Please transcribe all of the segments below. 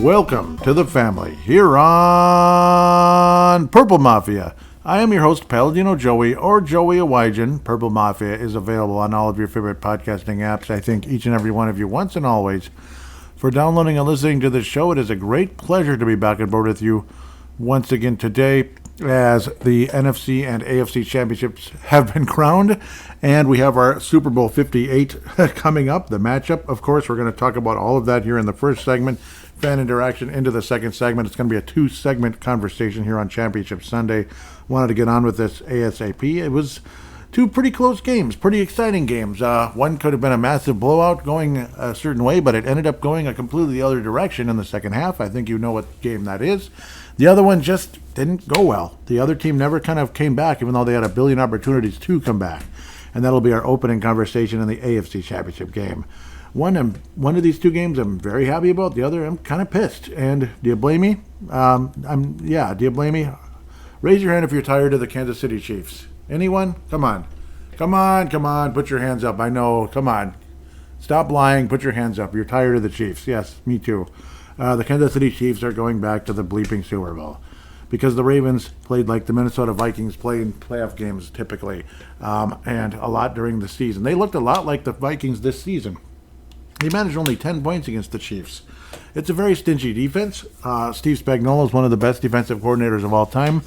Welcome to the family here on Purple Mafia. I am your host, Paladino Joey, or Joey Awajan. Purple Mafia is available on all of your favorite podcasting apps. I thank each and every one of you once and always for downloading and listening to this show. It is a great pleasure to be back on board with you once again today as the NFC and AFC championships have been crowned, and we have our Super Bowl 58 coming up, the matchup. Of course, we're going to talk about all of that here in the first segment. Fan interaction into the second segment. It's going to be a two-segment conversation here on Championship Sunday. Wanted to get on with this ASAP. It was two pretty close games, pretty exciting games. One could have been a massive blowout going a certain way, but it ended up going a completely other direction in the second half. I think you know what game that is. The other one just didn't go well. The other team never kind of came back, even though they had a billion opportunities to come back. And that'll be our opening conversation in the AFC Championship game. One of these two games I'm very happy about. The other I'm kind of pissed. And do you blame me? Do you blame me? Raise your hand if you're tired of the Kansas City Chiefs. Anyone? Come on. Put your hands up. I know. Come on. Stop lying. Put your hands up. You're tired of the Chiefs. Yes, me too. The Kansas City Chiefs are going back to the bleeping Super Bowl because the Ravens played like the Minnesota Vikings play in playoff games typically, and a lot during the season. They looked a lot like the Vikings this season. They managed only 10 points against the Chiefs. It's a very stingy defense. Steve Spagnuolo is one of the best defensive coordinators of all time.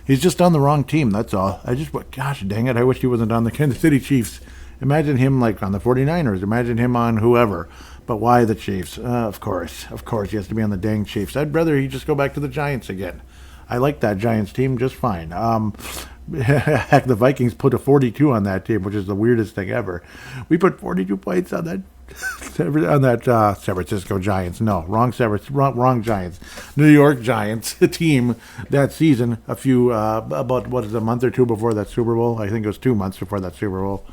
He's just on the wrong team, that's all. Gosh dang it, I wish he wasn't on the Kansas City Chiefs. Imagine him like on the 49ers. Imagine him on whoever. But why the Chiefs? Of course, he has to be on the dang Chiefs. I'd rather he just go back to the Giants again. I like that Giants team just fine. Heck, the Vikings put a 42 on that team, which is the weirdest thing ever. We put 42 points on that San Francisco Giants. No, wrong Giants. New York Giants team that season. About a month or two before that Super Bowl. I think it was 2 months before that Super Bowl.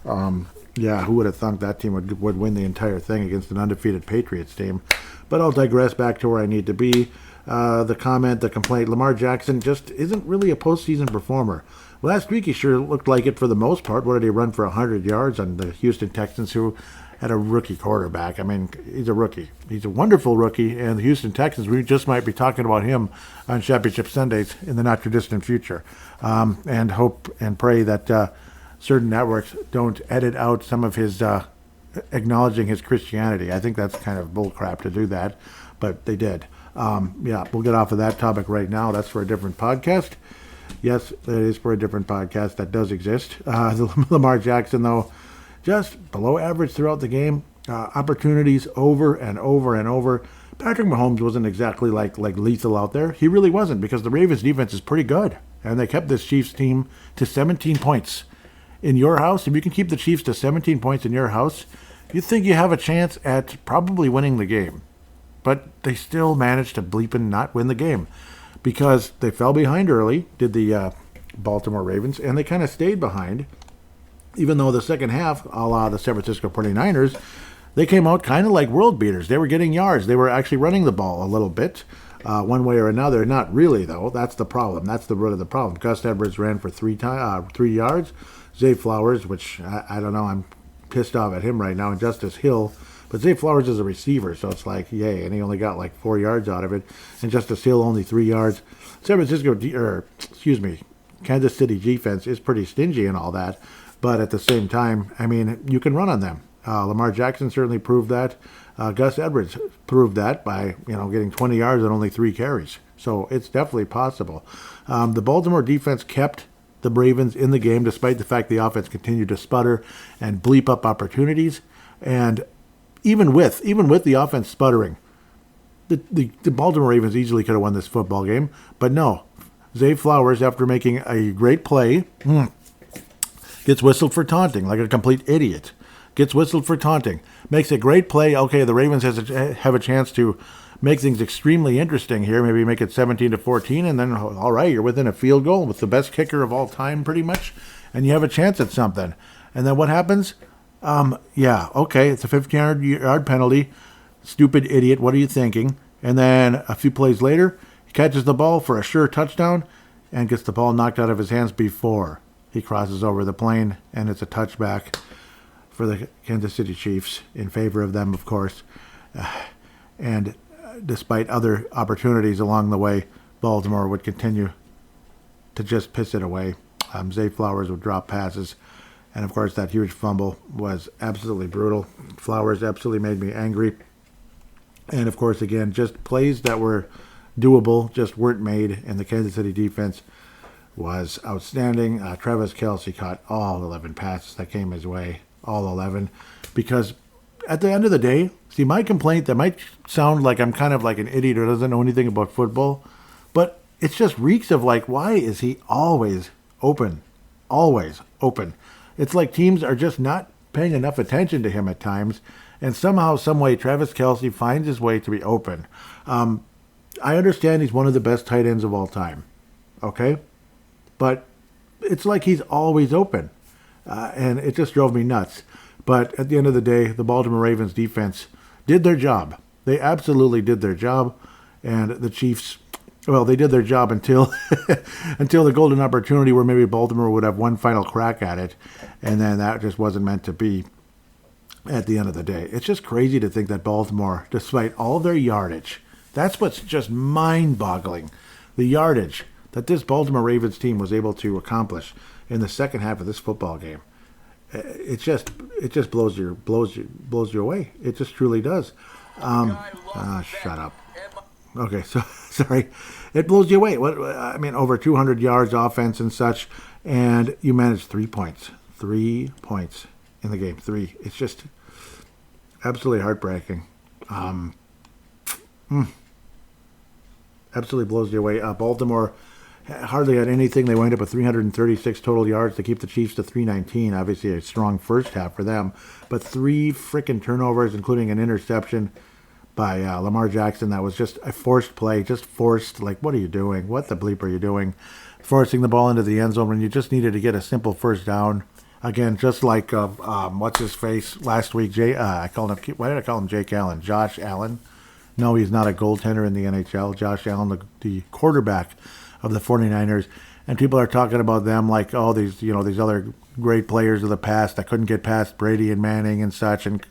Who would have thunk that team would win the entire thing against an undefeated Patriots team? But I'll digress back to where I need to be. The complaint, Lamar Jackson just isn't really a postseason performer. Last week he sure looked like it for the most part. What did he run for 100 yards on the Houston Texans, who had a rookie quarterback? I mean, he's a rookie. He's a wonderful rookie, and the Houston Texans, we just might be talking about him on Championship Sundays in the not-too-distant future. And hope and pray that certain networks don't edit out some of his acknowledging his Christianity. I think that's kind of bullcrap to do that, but they did. We'll get off of that topic right now. That's for a different podcast. Yes, it is for a different podcast that does exist. Lamar Jackson, though, just below average throughout the game. Opportunities over and over and over. Patrick Mahomes wasn't exactly like lethal out there. He really wasn't, because the Ravens defense is pretty good. And they kept this Chiefs team to 17 points. In your house, if you can keep the Chiefs to 17 points in your house, you think you have a chance at probably winning the game. But they still managed to bleeping not win the game because they fell behind early, did the Baltimore Ravens, and they kind of stayed behind. Even though the second half, a la the San Francisco 49ers, they came out kind of like world beaters. They were getting yards. They were actually running the ball a little bit, one way or another. Not really, though. That's the problem. That's the root of the problem. Gus Edwards ran for 3 yards. Zay Flowers, which I don't know, I'm pissed off at him right now, and Justice Hill. But Zay Flowers is a receiver, so it's like, yay, and he only got like 4 yards out of it. And Justice Hill only 3 yards. Kansas City defense is pretty stingy and all that. But at the same time, I mean, you can run on them. Lamar Jackson certainly proved that. Gus Edwards proved that by, getting 20 yards and only 3 carries. So it's definitely possible. The Baltimore defense kept the Ravens in the game, despite the fact the offense continued to sputter and bleep up opportunities. And even with the offense sputtering, the Baltimore Ravens easily could have won this football game. But no, Zay Flowers, after making a great play, gets whistled for taunting like a complete idiot. Gets whistled for taunting. Makes a great play. Okay, the Ravens have a chance to make things extremely interesting here. Maybe make it 17-14, and then, all right, you're within a field goal with the best kicker of all time pretty much, and you have a chance at something. And then what happens? It's a 15-yard penalty. Stupid idiot, what are you thinking? And then a few plays later, he catches the ball for a sure touchdown and gets the ball knocked out of his hands before he crosses over the plane, and it's a touchback for the Kansas City Chiefs in favor of them, of course. And despite other opportunities along the way, Baltimore would continue to just piss it away. Zay Flowers would drop passes. And, of course, that huge fumble was absolutely brutal. Flowers absolutely made me angry. And, of course, again, just plays that were doable just weren't made. And the Kansas City defense was outstanding. Travis Kelce caught all 11 passes that came his way, all 11. Because at the end of the day, see, my complaint, that might sound like I'm kind of like an idiot who doesn't know anything about football, but it's just reeks of like, why is he always open? Always open. It's like teams are just not paying enough attention to him at times, and somehow, some way, Travis Kelce finds his way to be open. I understand he's one of the best tight ends of all time, okay? But it's like he's always open, and it just drove me nuts. But at the end of the day, the Baltimore Ravens defense did their job. They absolutely did their job, and the Chiefs, well, they did their job until until the golden opportunity where maybe Baltimore would have one final crack at it, and then that just wasn't meant to be at the end of the day. It's just crazy to think that Baltimore, despite all their yardage, that's what's just mind-boggling, the yardage that this Baltimore Ravens team was able to accomplish in the second half of this football game. It just blows you away. It just truly does. Shut up. Okay, so sorry. It blows you away. Over 200 yards offense and such, and you managed 3 points. 3 points in the game. 3. It's just absolutely heartbreaking. Absolutely blows you away. Baltimore hardly had anything. They wind up with 336 total yards to keep the Chiefs to 319. Obviously a strong first half for them. But 3 freaking turnovers, including an interception by Lamar Jackson. That was just a forced play. Just forced. Like, what are you doing? What the bleep are you doing? Forcing the ball into the end zone when you just needed to get a simple first down. Again, just like, what's his face last week? Why did I call him Jake Allen? Josh Allen. No, he's not a goaltender in the NHL. Josh Allen, the quarterback of the 49ers. And people are talking about them like, oh, these other great players of the past that couldn't get past Brady and Manning and such. And,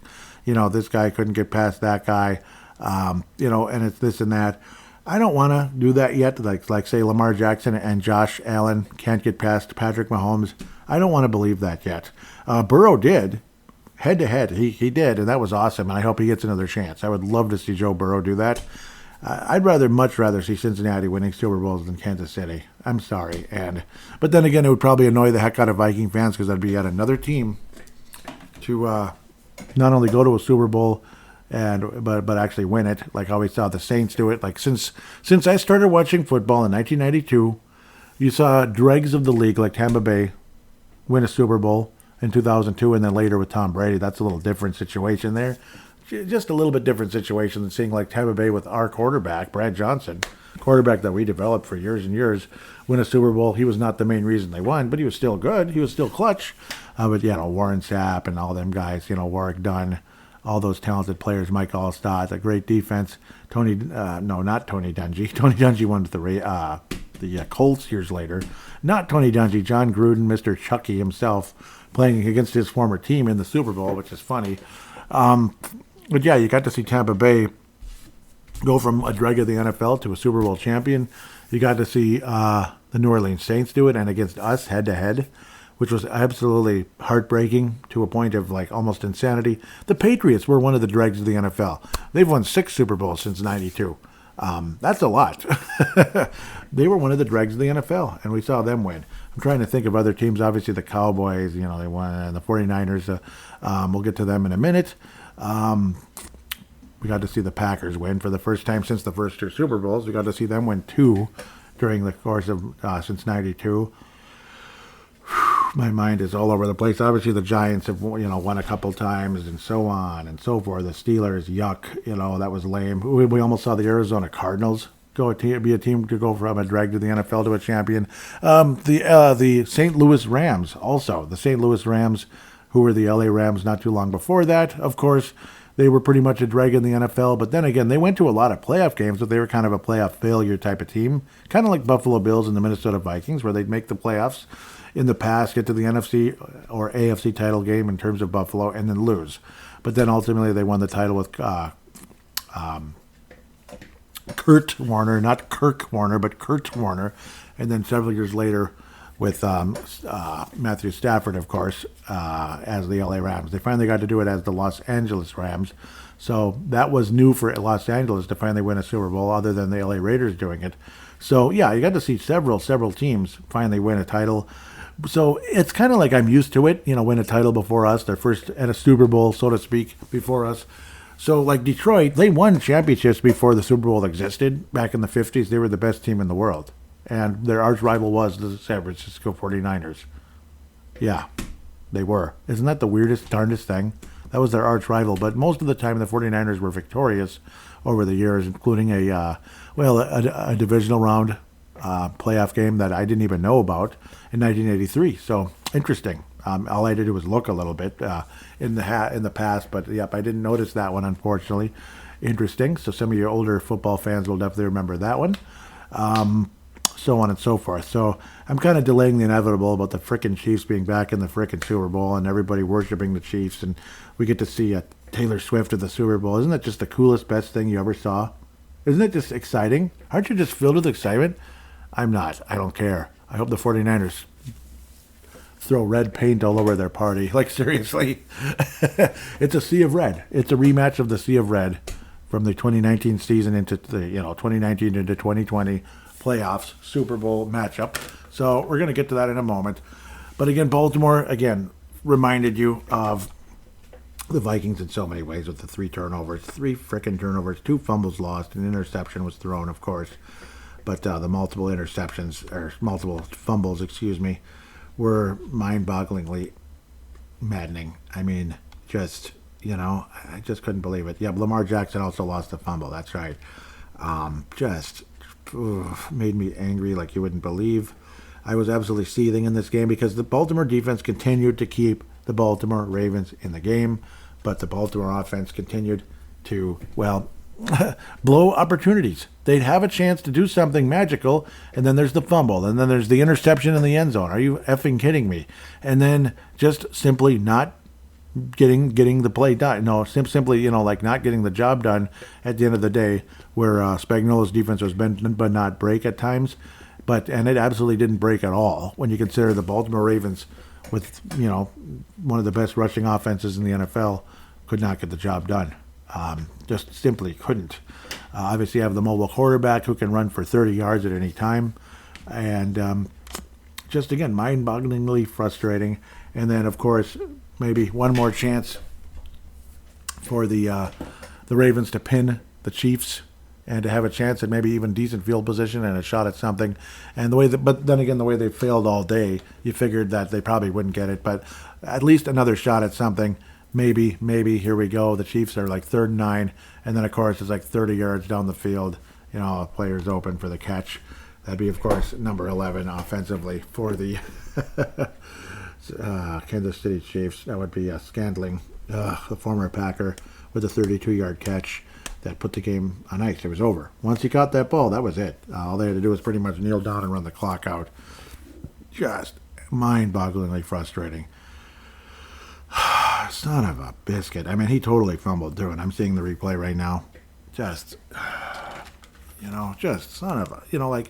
this guy couldn't get past that guy. And it's this and that. I don't want to do that yet. Like say Lamar Jackson and Josh Allen can't get past Patrick Mahomes. I don't want to believe that yet. Burrow did. Head to head, he did, and that was awesome, and I hope he gets another chance. I would love to see Joe Burrow do that. I'd much rather see Cincinnati winning Super Bowls than Kansas City. I'm sorry. But then again, it would probably annoy the heck out of Viking fans because that'd be yet another team to not only go to a Super Bowl but actually win it, like how we saw the Saints do it. Like since I started watching football in 1992, you saw dregs of the league like Tampa Bay win a Super Bowl in 2002, and then later with Tom Brady. That's a little different situation there. Just a little bit different situation than seeing like Tampa Bay with our quarterback, Brad Johnson, quarterback that we developed for years and years, win a Super Bowl. He was not the main reason they won, but he was still good. He was still clutch. But Warren Sapp and all them guys, Warwick Dunn, all those talented players, Mike Allstott, a great defense. Not Tony Dungy. Tony Dungy won with the Colts years later. Not Tony Dungy, John Gruden, Mr. Chucky himself, playing against his former team in the Super Bowl, which is funny. But yeah, you got to see Tampa Bay go from a dreg of the NFL to a Super Bowl champion. You got to see the New Orleans Saints do it, and against us head-to-head, which was absolutely heartbreaking to a point of like almost insanity. The Patriots were one of the dregs of the NFL. They've won 6 Super Bowls since '92. That's a lot. They were one of the dregs of the NFL, and we saw them win. I'm trying to think of other teams. Obviously, the Cowboys, they won, and the 49ers. We'll get to them in a minute. We got to see the Packers win for the first time since the first 2 Super Bowls. We got to see them win 2 during the course of since '92. My mind is all over the place. Obviously, the Giants have won a couple times and so on and so forth. The Steelers, yuck, that was lame. We almost saw the Arizona Cardinals be a team to go from a drag to the NFL to a champion. The St. Louis Rams also. The St. Louis Rams, who were the LA Rams not too long before that, of course. They were pretty much a drag in the NFL, but then again, they went to a lot of playoff games, but they were kind of a playoff failure type of team, kind of like Buffalo Bills and the Minnesota Vikings, where they'd make the playoffs in the past, get to the NFC or AFC title game in terms of Buffalo, and then lose. But then ultimately they won the title with Kurt Warner, not Kirk Warner, but Kurt Warner. And then several years later with Matthew Stafford, of course, as the LA Rams. They finally got to do it as the Los Angeles Rams. So that was new for Los Angeles to finally win a Super Bowl other than the LA Raiders doing it. So, yeah, you got to see several teams finally win a title. So it's kind of like I'm used to it, win a title before us, their first at a Super Bowl, so to speak, before us. So like Detroit, they won championships before the Super Bowl existed. Back in the 50s, they were the best team in the world. And their arch rival was the San Francisco 49ers. Yeah, they were. Isn't that the weirdest, darndest thing? That was their arch rival. But most of the time, the 49ers were victorious over the years, including a divisional round playoff game that I didn't even know about in 1983. So interesting. All I had to do was look a little bit in the past, but yep, I didn't notice that one, unfortunately. Interesting. So some of your older football fans will definitely remember that one. So on and so forth. So I'm kind of delaying the inevitable about the frickin' Chiefs being back in the frickin' Super Bowl and everybody worshiping the Chiefs, and we get to see Taylor Swift at the Super Bowl. Isn't that just the coolest, best thing you ever saw? Isn't it just exciting? Aren't you just filled with excitement? I'm not. I don't care. I hope the 49ers throw red paint all over their party. Like, seriously. It's a sea of red. It's a rematch of the sea of red from the 2019 season into the 2019 into 2020 playoffs Super Bowl matchup. So we're going to get to that in a moment. But again, Baltimore reminded you of the Vikings in so many ways with the 3 frickin' turnovers, 2 fumbles lost, an interception was thrown, of course. But the multiple fumbles, were mind-bogglingly maddening. I mean, I just couldn't believe it. Yeah, Lamar Jackson also lost a fumble. That's right. Made me angry like you wouldn't believe. I was absolutely seething in this game because the Baltimore defense continued to keep the Baltimore Ravens in the game, but the Baltimore offense continued to, blow opportunities. They'd have a chance to do something magical, and then there's the fumble, and then there's the interception in the end zone. Are you effing kidding me? And then just simply not getting the play done. No, simply, not getting the job done at the end of the day, where Spagnuolo's defense was bend but not break at times. And it absolutely didn't break at all when you consider the Baltimore Ravens with, one of the best rushing offenses in the NFL could not get the job done. Just simply couldn't. Obviously, you have the mobile quarterback who can run for 30 yards at any time. And just, again, mind-bogglingly frustrating. And then, of course, maybe one more chance for the Ravens to pin the Chiefs and to have a chance at maybe even decent field position and a shot at something. And but then again, the way they failed all day, you figured that they probably wouldn't get it. But at least another shot at something. Maybe, here we go. The Chiefs are like 3rd and 9, and then, of course, it's like 30 yards down the field. A player's open for the catch. That'd be, of course, number 11 offensively for the Kansas City Chiefs. That would be Scandling, the former Packer, with a 32-yard catch that put the game on ice. It was over. Once he caught that ball, that was it. All they had to do was pretty much kneel down and run the clock out. Just mind-bogglingly frustrating. Son of a biscuit. I mean, he totally fumbled through it. I'm seeing the replay right now. Just son of a,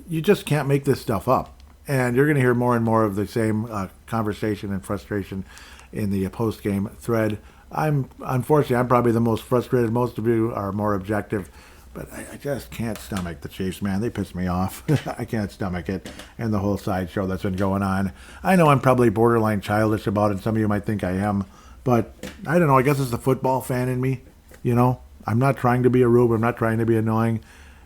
you just can't make this stuff up. And you're going to hear more and more of the same conversation and frustration in the post-game thread. Unfortunately, I'm probably the most frustrated. Most of you are more objective. But I just can't stomach the Chiefs, man. They piss me off. I can't stomach it. And the whole sideshow that's been going on. I know I'm probably borderline childish about it. Some of you might think I am. But I don't know. I guess it's the football fan in me. I'm not trying to be a rube. I'm not trying to be annoying.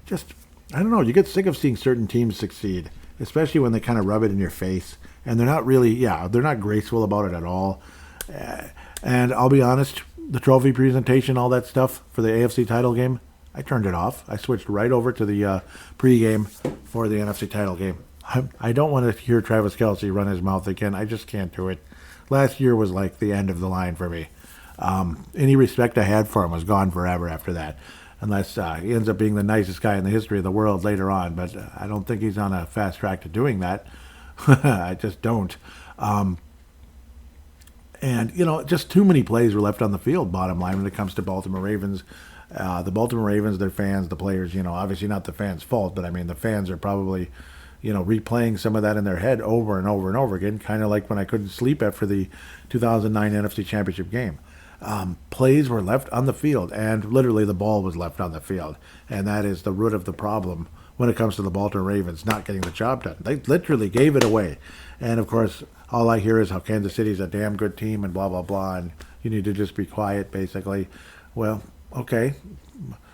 Just, I don't know. You get sick of seeing certain teams succeed. Especially when they kind of rub it in your face. And they're not really, they're not graceful about it at all. And I'll be honest, the trophy presentation, all that stuff for the AFC title game, I turned it off. I switched right over to the pregame for the NFC title game. I don't want to hear Travis Kelce run his mouth again. I just can't do it. Last year was like the end of the line for me. Any respect I had for him was gone forever after that, unless he ends up being the nicest guy in the history of the world later on. But I don't think he's on a fast track to doing that. I just don't. And, just too many plays were left on the field, bottom line, when it comes to Baltimore Ravens. The Baltimore Ravens, their fans, the players, obviously not the fans' fault, but I mean, the fans are probably, replaying some of that in their head over and over and over again, kind of like when I couldn't sleep after the 2009 NFC Championship game. Plays were left on the field, and literally the ball was left on the field, and that is the root of the problem when it comes to the Baltimore Ravens not getting the job done. They literally gave it away, and of course, all I hear is how Kansas City's a damn good team and blah, blah, blah, and you need to just be quiet, basically. Well, okay.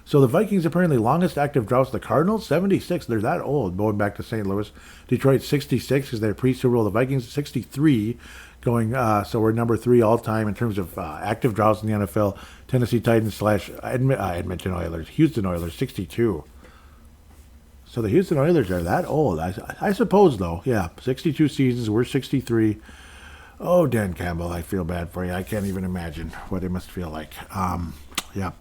So the Vikings apparently longest active droughts. The Cardinals, 76. They're that old, going back to St. Louis. Detroit, 66, because they're pre-Super Bowl. The Vikings, 63, going. So we're number 3 all time in terms of active droughts in the NFL. Tennessee Titans slash Edmonton Oilers, Houston Oilers, 62. So the Houston Oilers are that old. I suppose, though. Yeah, 62 seasons. We're 63. Oh, Dan Campbell, I feel bad for you. I can't even imagine what it must feel like. Yeah.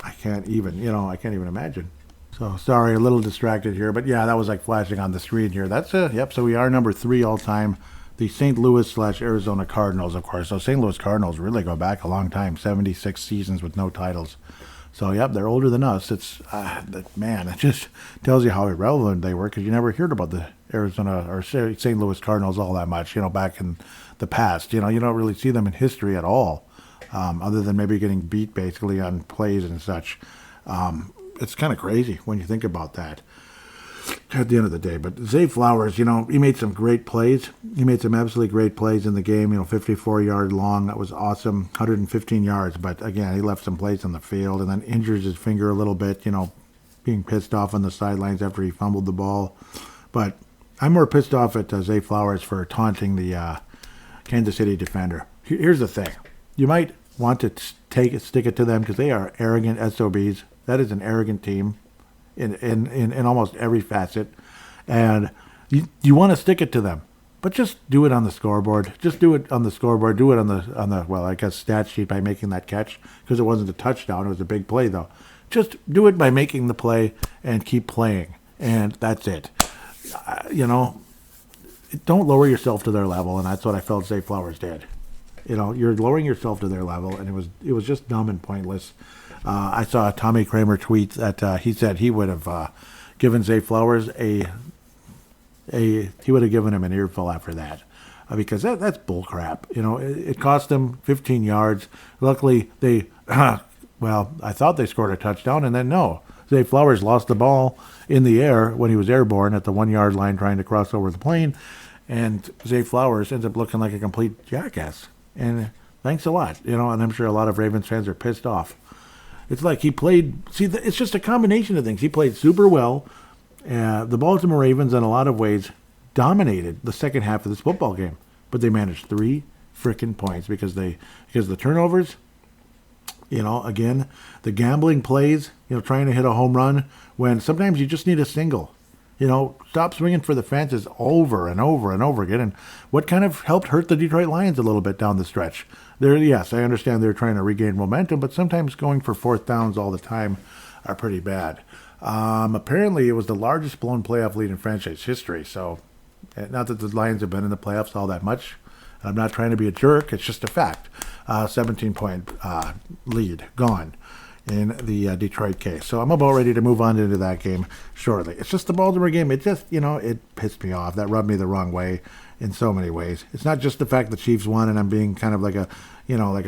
I can't even imagine. So, sorry, a little distracted here. But, yeah, that was like flashing on the screen here. That's it. Yep, so we are number 3 all time. The St. Louis slash Arizona Cardinals, of course. So, St. Louis Cardinals really go back a long time. 76 seasons with no titles. So, yep, they're older than us. It's, man, it just tells you how irrelevant they were because you never heard about the Arizona or St. Louis Cardinals all that much, back in the past. You don't really see them in history at all. Other than maybe getting beat basically on plays and such. It's kind of crazy when you think about that at the end of the day. But Zay Flowers, he made some great plays. He made some absolutely great plays in the game, 54-yard long. That was awesome, 115 yards. But, again, he left some plays on the field and then injures his finger a little bit, being pissed off on the sidelines after he fumbled the ball. But I'm more pissed off at Zay Flowers for taunting the Kansas City defender. Here's the thing. You might want to stick it to them because they are arrogant SOBs. That is an arrogant team in almost every facet. And you want to stick it to them. But just do it on the scoreboard. Just do it on the scoreboard. Do it on the stat sheet by making that catch because it wasn't a touchdown. It was a big play, though. Just do it by making the play and keep playing. And that's it. Don't lower yourself to their level, and that's what I felt Zay Flowers did. You're lowering yourself to their level, and it was just dumb and pointless. I saw a Tommy Kramer tweet that he said he would have given Zay Flowers he would have given him an earful after that, because that's bull crap. It cost them 15 yards. Luckily, they I thought they scored a touchdown, and then no. Zay Flowers lost the ball in the air when he was airborne at the 1-yard line trying to cross over the plane, and Zay Flowers ends up looking like a complete jackass. And thanks a lot, and I'm sure a lot of Ravens fans are pissed off. It's like he played, it's just a combination of things. He played super well. The Baltimore Ravens, in a lot of ways, dominated the second half of this football game. But they managed 3 freaking points because the turnovers, again, the gambling plays, trying to hit a home run when sometimes you just need a single. Stop swinging for the fences over and over and over again. And what kind of helped hurt the Detroit Lions a little bit down the stretch? Yes, I understand they're trying to regain momentum, but sometimes going for 4th downs all the time are pretty bad. Apparently, it was the largest blown playoff lead in franchise history. So, not that the Lions have been in the playoffs all that much. I'm not trying to be a jerk. It's just a fact. 17-point lead gone in the Detroit case. So I'm about ready to move on into that game shortly. It's just the Baltimore game. It just, it pissed me off. That rubbed me the wrong way in so many ways. It's not just the fact the Chiefs won and I'm being kind of like I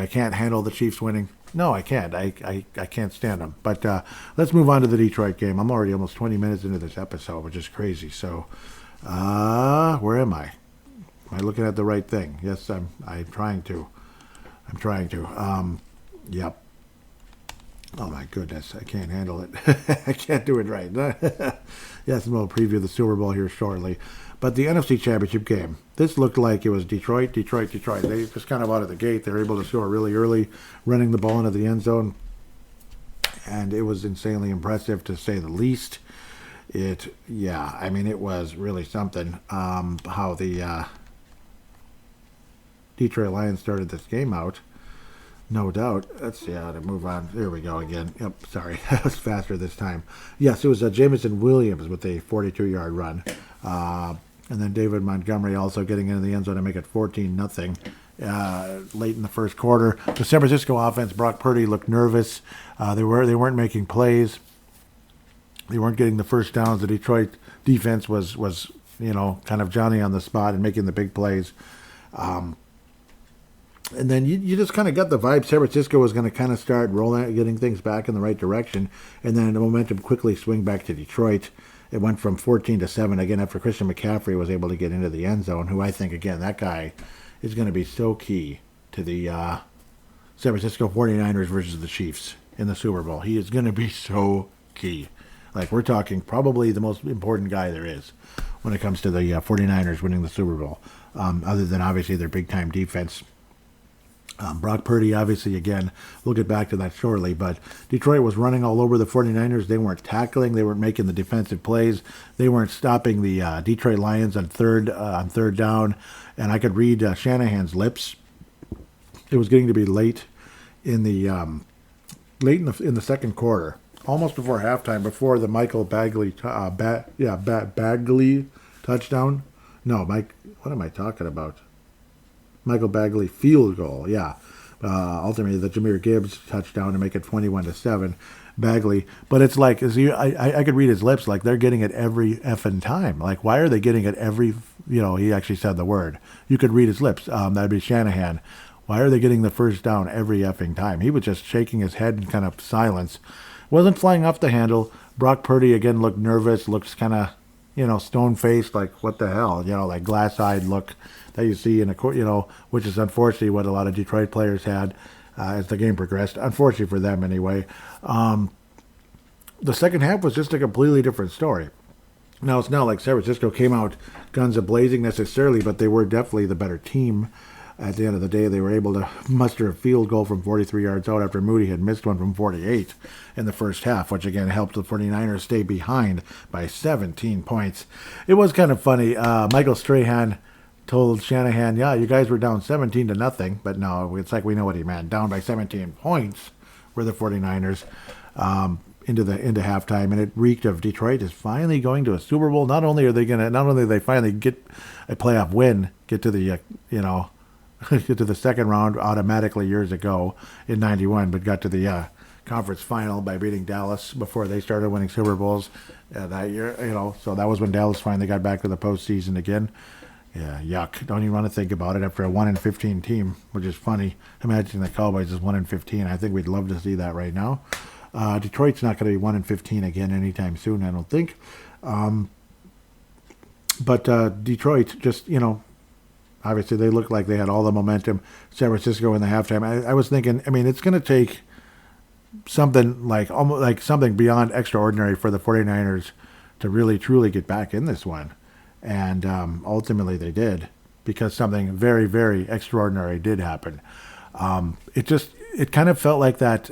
can't handle the Chiefs winning. No, I can't. I can't stand them. But let's move on to the Detroit game. I'm already almost 20 minutes into this episode, which is crazy. So where am I? Am I looking at the right thing? Yes, I'm trying to. Yep. Oh my goodness, I can't handle it. I can't do it right. Yes, we'll preview the Super Bowl here shortly. But the NFC Championship game, this looked like it was Detroit. They just kind of out of the gate, they were able to score really early, running the ball into the end zone. And it was insanely impressive, to say the least. It was really something how the Detroit Lions started this game out. No doubt. Let's see how to move on. There we go again. Yep, sorry. That was faster this time. Yes, it was Jamison Williams with a 42-yard run. And then David Montgomery also getting into the end zone to make it 14-0. late in the first quarter. The San Francisco offense, Brock Purdy looked nervous. They weren't making plays. They weren't getting the first downs. The Detroit defense was kind of Johnny on the spot and making the big plays. And then you just kind of got the vibe San Francisco was going to kind of start rolling, getting things back in the right direction, and then the momentum quickly swing back to Detroit. It went from 14-7 again after Christian McCaffrey was able to get into the end zone, who I think, again, that guy is going to be so key to the San Francisco 49ers versus the Chiefs in the Super Bowl. He is going to be so key. Like, we're talking probably the most important guy there is when it comes to the 49ers winning the Super Bowl, other than obviously their big-time defense. Brock Purdy, obviously, again, we'll get back to that shortly, but Detroit was running all over the 49ers. They weren't tackling. They weren't making the defensive plays. They weren't stopping the Detroit Lions on third down, and I could read Shanahan's lips. It was getting to be late in the second quarter, almost before halftime, before the Michael Bagley Bagley touchdown. No, Mike, what am I talking about? Michael Bagley field goal, yeah. Ultimately, the Jahmyr Gibbs touchdown to make it 21-7. Bagley, but it's like I could read his lips, like they're getting it every effing time. Like, why are they getting it every? He actually said the word. You could read his lips. That'd be Shanahan. Why are they getting the first down every effing time? He was just shaking his head in kind of silence. Wasn't flying off the handle. Brock Purdy again looked nervous. Looks kind of stone-faced, like what the hell, like glass-eyed look that you see in which is unfortunately what a lot of Detroit players had as the game progressed. Unfortunately for them, anyway. The second half was just a completely different story. Now, it's not like San Francisco came out guns a-blazing necessarily, but they were definitely the better team. At the end of the day, they were able to muster a field goal from 43 yards out after Moody had missed one from 48 in the first half, which again helped the 49ers stay behind by 17 points. It was kind of funny. Michael Strahan told Shanahan, yeah, you guys were down 17-0, but no, it's like we know what he meant. Down by 17 points were the 49ers into halftime, and it reeked of Detroit is finally going to a Super Bowl. Not only they finally get a playoff win, get to the get to the second round automatically years ago in 91, but got to the conference final by beating Dallas before they started winning Super Bowls that year. So that was when Dallas finally got back to the postseason again. Yeah, yuck. Don't even want to think about it after a 1-15 team, which is funny. Imagine the Cowboys is 1-15. I think we'd love to see that right now. Detroit's not going to be 1-15 again anytime soon, I don't think. But Detroit just, obviously, they looked like they had all the momentum. San Francisco in the halftime. I was thinking, it's going to take something almost something beyond extraordinary for the 49ers to really, truly get back in this one. And ultimately they did, because something very, very extraordinary did happen. It kind of felt like that,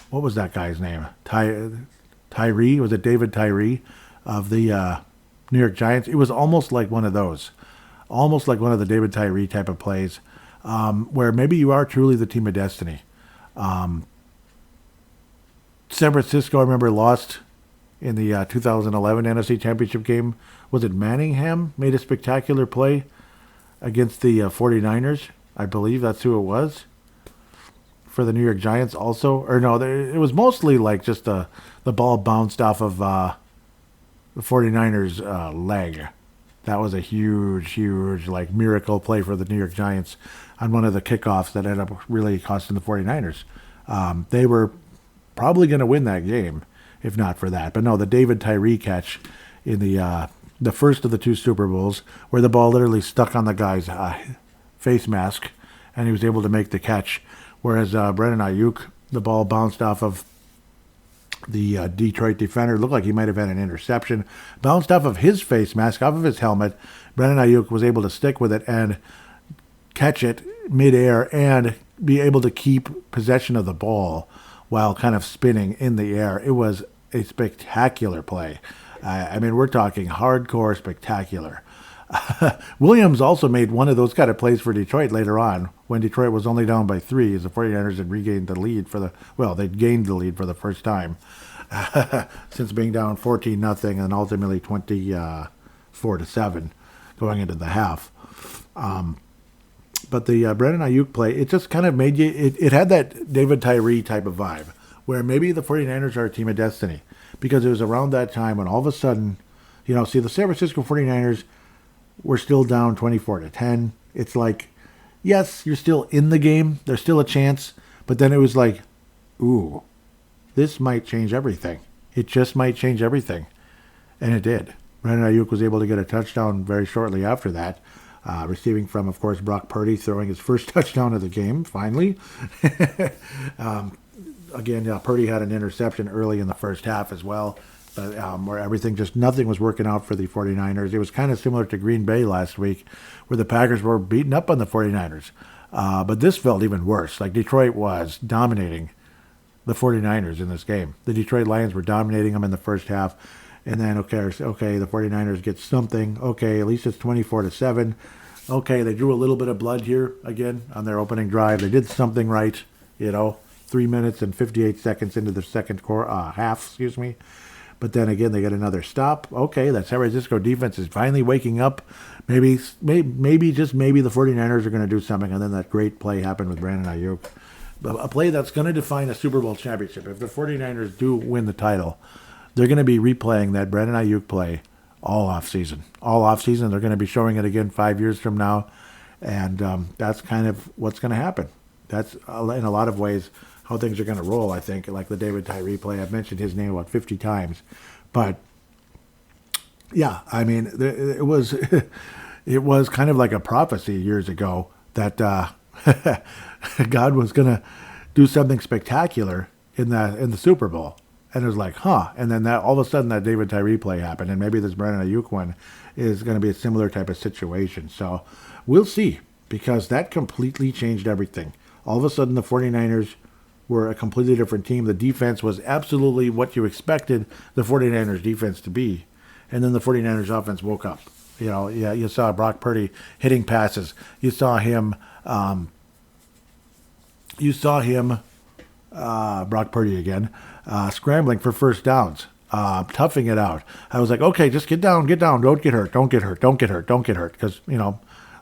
what was that guy's name? Tyree? Was it David Tyree of the New York Giants? It was almost like one of those. Almost like one of the David Tyree type of plays, where maybe you are truly the team of destiny. San Francisco, I remember, lost in the 2011 NFC Championship game. Was it Manningham made a spectacular play against the 49ers? I believe that's who it was. For the New York Giants also. Or no, it was mostly like just the ball bounced off of the 49ers' leg. That was a huge miracle play for the New York Giants on one of the kickoffs that ended up really costing the 49ers. They were probably going to win that game if not for that. But no, the David Tyree catch in the first of the two Super Bowls, where the ball literally stuck on the guy's face mask, and he was able to make the catch. Whereas Brandon Ayuk, the ball bounced off of the Detroit defender. Looked like he might have had an interception. Bounced off of his face mask, off of his helmet. Brandon Ayuk was able to stick with it and catch it midair and be able to keep possession of the ball while kind of spinning in the air. It was a spectacular play. We're talking hardcore spectacular. Williams also made one of those kind of plays for Detroit later on when Detroit was only down by 3 as the 49ers had regained the lead they'd gained the lead for the first time since being down 14-0 and ultimately 24-7 going into the half. But the Brandon Ayuk play, it just kind of made you, it had that David Tyree type of vibe, where maybe the 49ers are a team of destiny. Because it was around that time when all of a sudden, see, the San Francisco 49ers were still down 24-10. It's like, yes, you're still in the game. There's still a chance. But then it was like, ooh, this might change everything. It just might change everything. And it did. Brandon Ayuk was able to get a touchdown very shortly after that, receiving from, of course, Brock Purdy, throwing his first touchdown of the game, finally. Again, Purdy had an interception early in the first half as well, but where nothing was working out for the 49ers. It was kind of similar to Green Bay last week, where the Packers were beating up on the 49ers. But this felt even worse. Like, Detroit was dominating the 49ers in this game. The Detroit Lions were dominating them in the first half. And then, okay, the 49ers get something. Okay, at least it's 24-7. Okay, they drew a little bit of blood here again on their opening drive. They did something right, 3 minutes and 58 seconds into the second half. But then again, they get another stop. Okay, that San Francisco defense is finally waking up. Maybe the 49ers are going to do something. And then that great play happened with Brandon Ayuk. A play that's going to define a Super Bowl championship. If the 49ers do win the title, they're going to be replaying that Brandon Ayuk play all offseason. All offseason, they're going to be showing it again 5 years from now. And that's kind of what's going to happen. That's, in a lot of ways, how things are going to roll, I think. Like the David Tyree play, I've mentioned his name about 50 times. But, yeah, I mean, it was it was kind of like a prophecy years ago that God was going to do something spectacular in the Super Bowl. And it was like, huh. And then all of a sudden that David Tyree play happened. And maybe this Brandon Ayuk one is going to be a similar type of situation. So we'll see, because that completely changed everything. All of a sudden the 49ers were a completely different team. The defense was absolutely what you expected the 49ers defense to be. And then the 49ers offense woke up. You saw Brock Purdy hitting passes. You saw him, Brock Purdy again, scrambling for first downs, toughing it out. I was like, okay, just get down, don't get hurt. Because,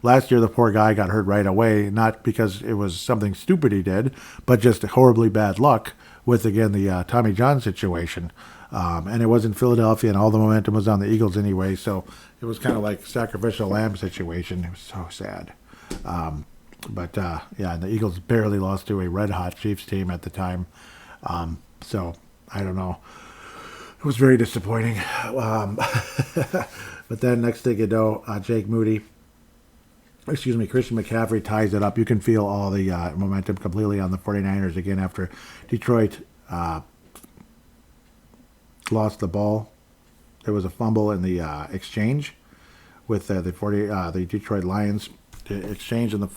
last year the poor guy got hurt right away, not because it was something stupid he did, but just horribly bad luck with, again, the Tommy John situation. And it was in Philadelphia, and all the momentum was on the Eagles anyway, so it was kind of like sacrificial lamb situation. It was so sad. But the Eagles barely lost to a red-hot Chiefs team at the time. So, I don't know. It was very disappointing. But then next thing you know, Christian McCaffrey ties it up. You can feel all the momentum completely on the 49ers again after Detroit lost the ball. There was a fumble in the exchange with the Detroit Lions. The exchange and a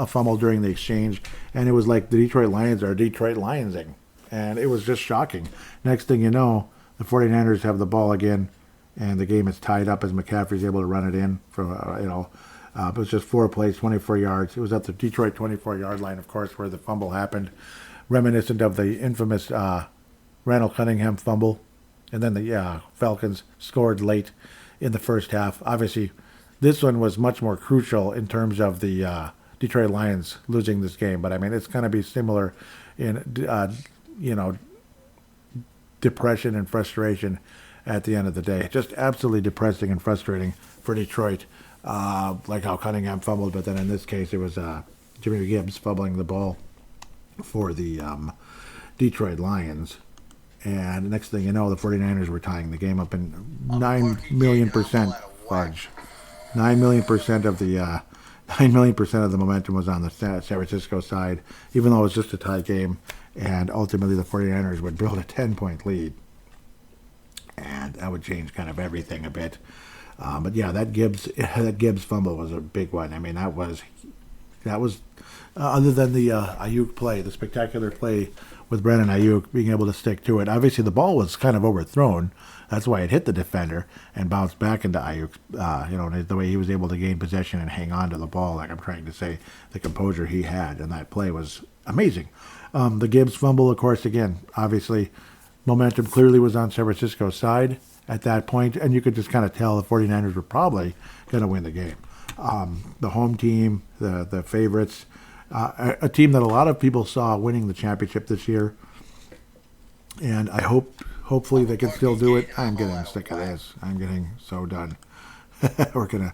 fumble during the exchange, and it was like the Detroit Lions are Detroit Lionsing, and it was just shocking. Next thing you know, the 49ers have the ball again, and the game is tied up as McCaffrey's able to run it in from it was just 4 plays, 24 yards. It was at the Detroit 24-yard line, of course, where the fumble happened, reminiscent of the infamous Randall Cunningham fumble, and then the Falcons scored late in the first half. Obviously, this one was much more crucial in terms of the Detroit Lions losing this game. But, I mean, it's going to be similar in, depression and frustration at the end of the day. Just absolutely depressing and frustrating for Detroit, like how Cunningham fumbled. But then in this case, it was Jimmy Gibbs fumbling the ball for the Detroit Lions. And the next thing you know, the 49ers were tying the game up in 9 million percent fudge. 9 million percent of the 9 million percent of the momentum was on the San Francisco side, even though it was just a tie game, and ultimately the 49ers would build a 10-point lead, and that would change kind of everything a bit. But yeah, that Gibbs fumble was a big one. I mean, that was other than the Ayuk play, the spectacular play with Brandon Ayuk being able to stick to it. Obviously, the ball was kind of overthrown. That's why it hit the defender and bounced back into Ayuk. The way he was able to gain possession and hang on to the ball, like I'm trying to say, the composure he had, and that play was amazing. The Gibbs fumble, of course, again, obviously, momentum clearly was on San Francisco's side at that point, and you could just kind of tell the 49ers were probably going to win the game. the home team, the favorites, a team that a lot of people saw winning the championship this year. And hopefully they can still do it. I'm getting sick of this. I'm getting so done. We're going to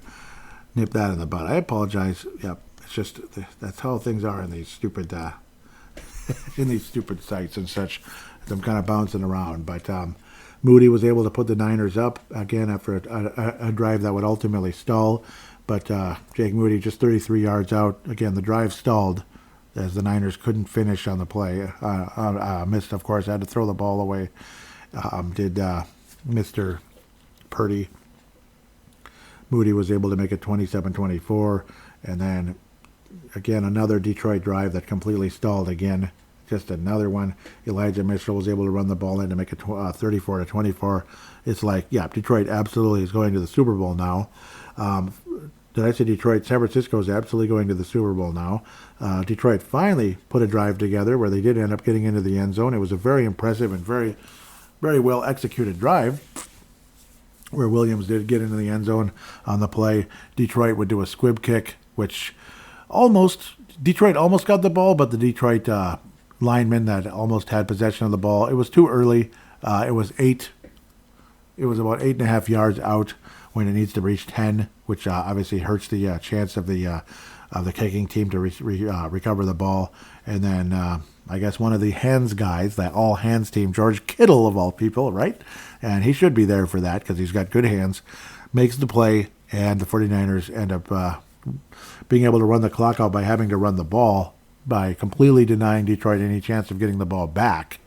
nip that in the bud. I apologize. Yep. It's just, that's how things are in these stupid, sites and such. I'm kind of bouncing around. But Moody was able to put the Niners up again after a drive that would ultimately stall. But Jake Moody just 33 yards out. Again, the drive stalled as the Niners couldn't finish on the play. Missed, of course, had to throw the ball away. Did Mr. Purdy. Moody was able to make it 27-24. And then, again, another Detroit drive that completely stalled again. Just another one. Elijah Mitchell was able to run the ball in to make it 34-24. It's like, yeah, Detroit absolutely is going to the Super Bowl now. Did I say Detroit? San Francisco is absolutely going to the Super Bowl now. Detroit finally put a drive together where they did end up getting into the end zone. It was a very impressive and very, very well executed drive where Williams did get into the end zone on the play. Detroit would do a squib kick, which Detroit almost got the ball, but the Detroit lineman that almost had possession of the ball, it was too early. It was about 8.5 yards out when it needs to reach 10, which obviously hurts the chance of the kicking team to recover the ball. And then I guess one of the hands guys, that all hands team, George Kittle of all people, right? And he should be there for that because he's got good hands, makes the play, and the 49ers end up being able to run the clock out by having to run the ball by completely denying Detroit any chance of getting the ball back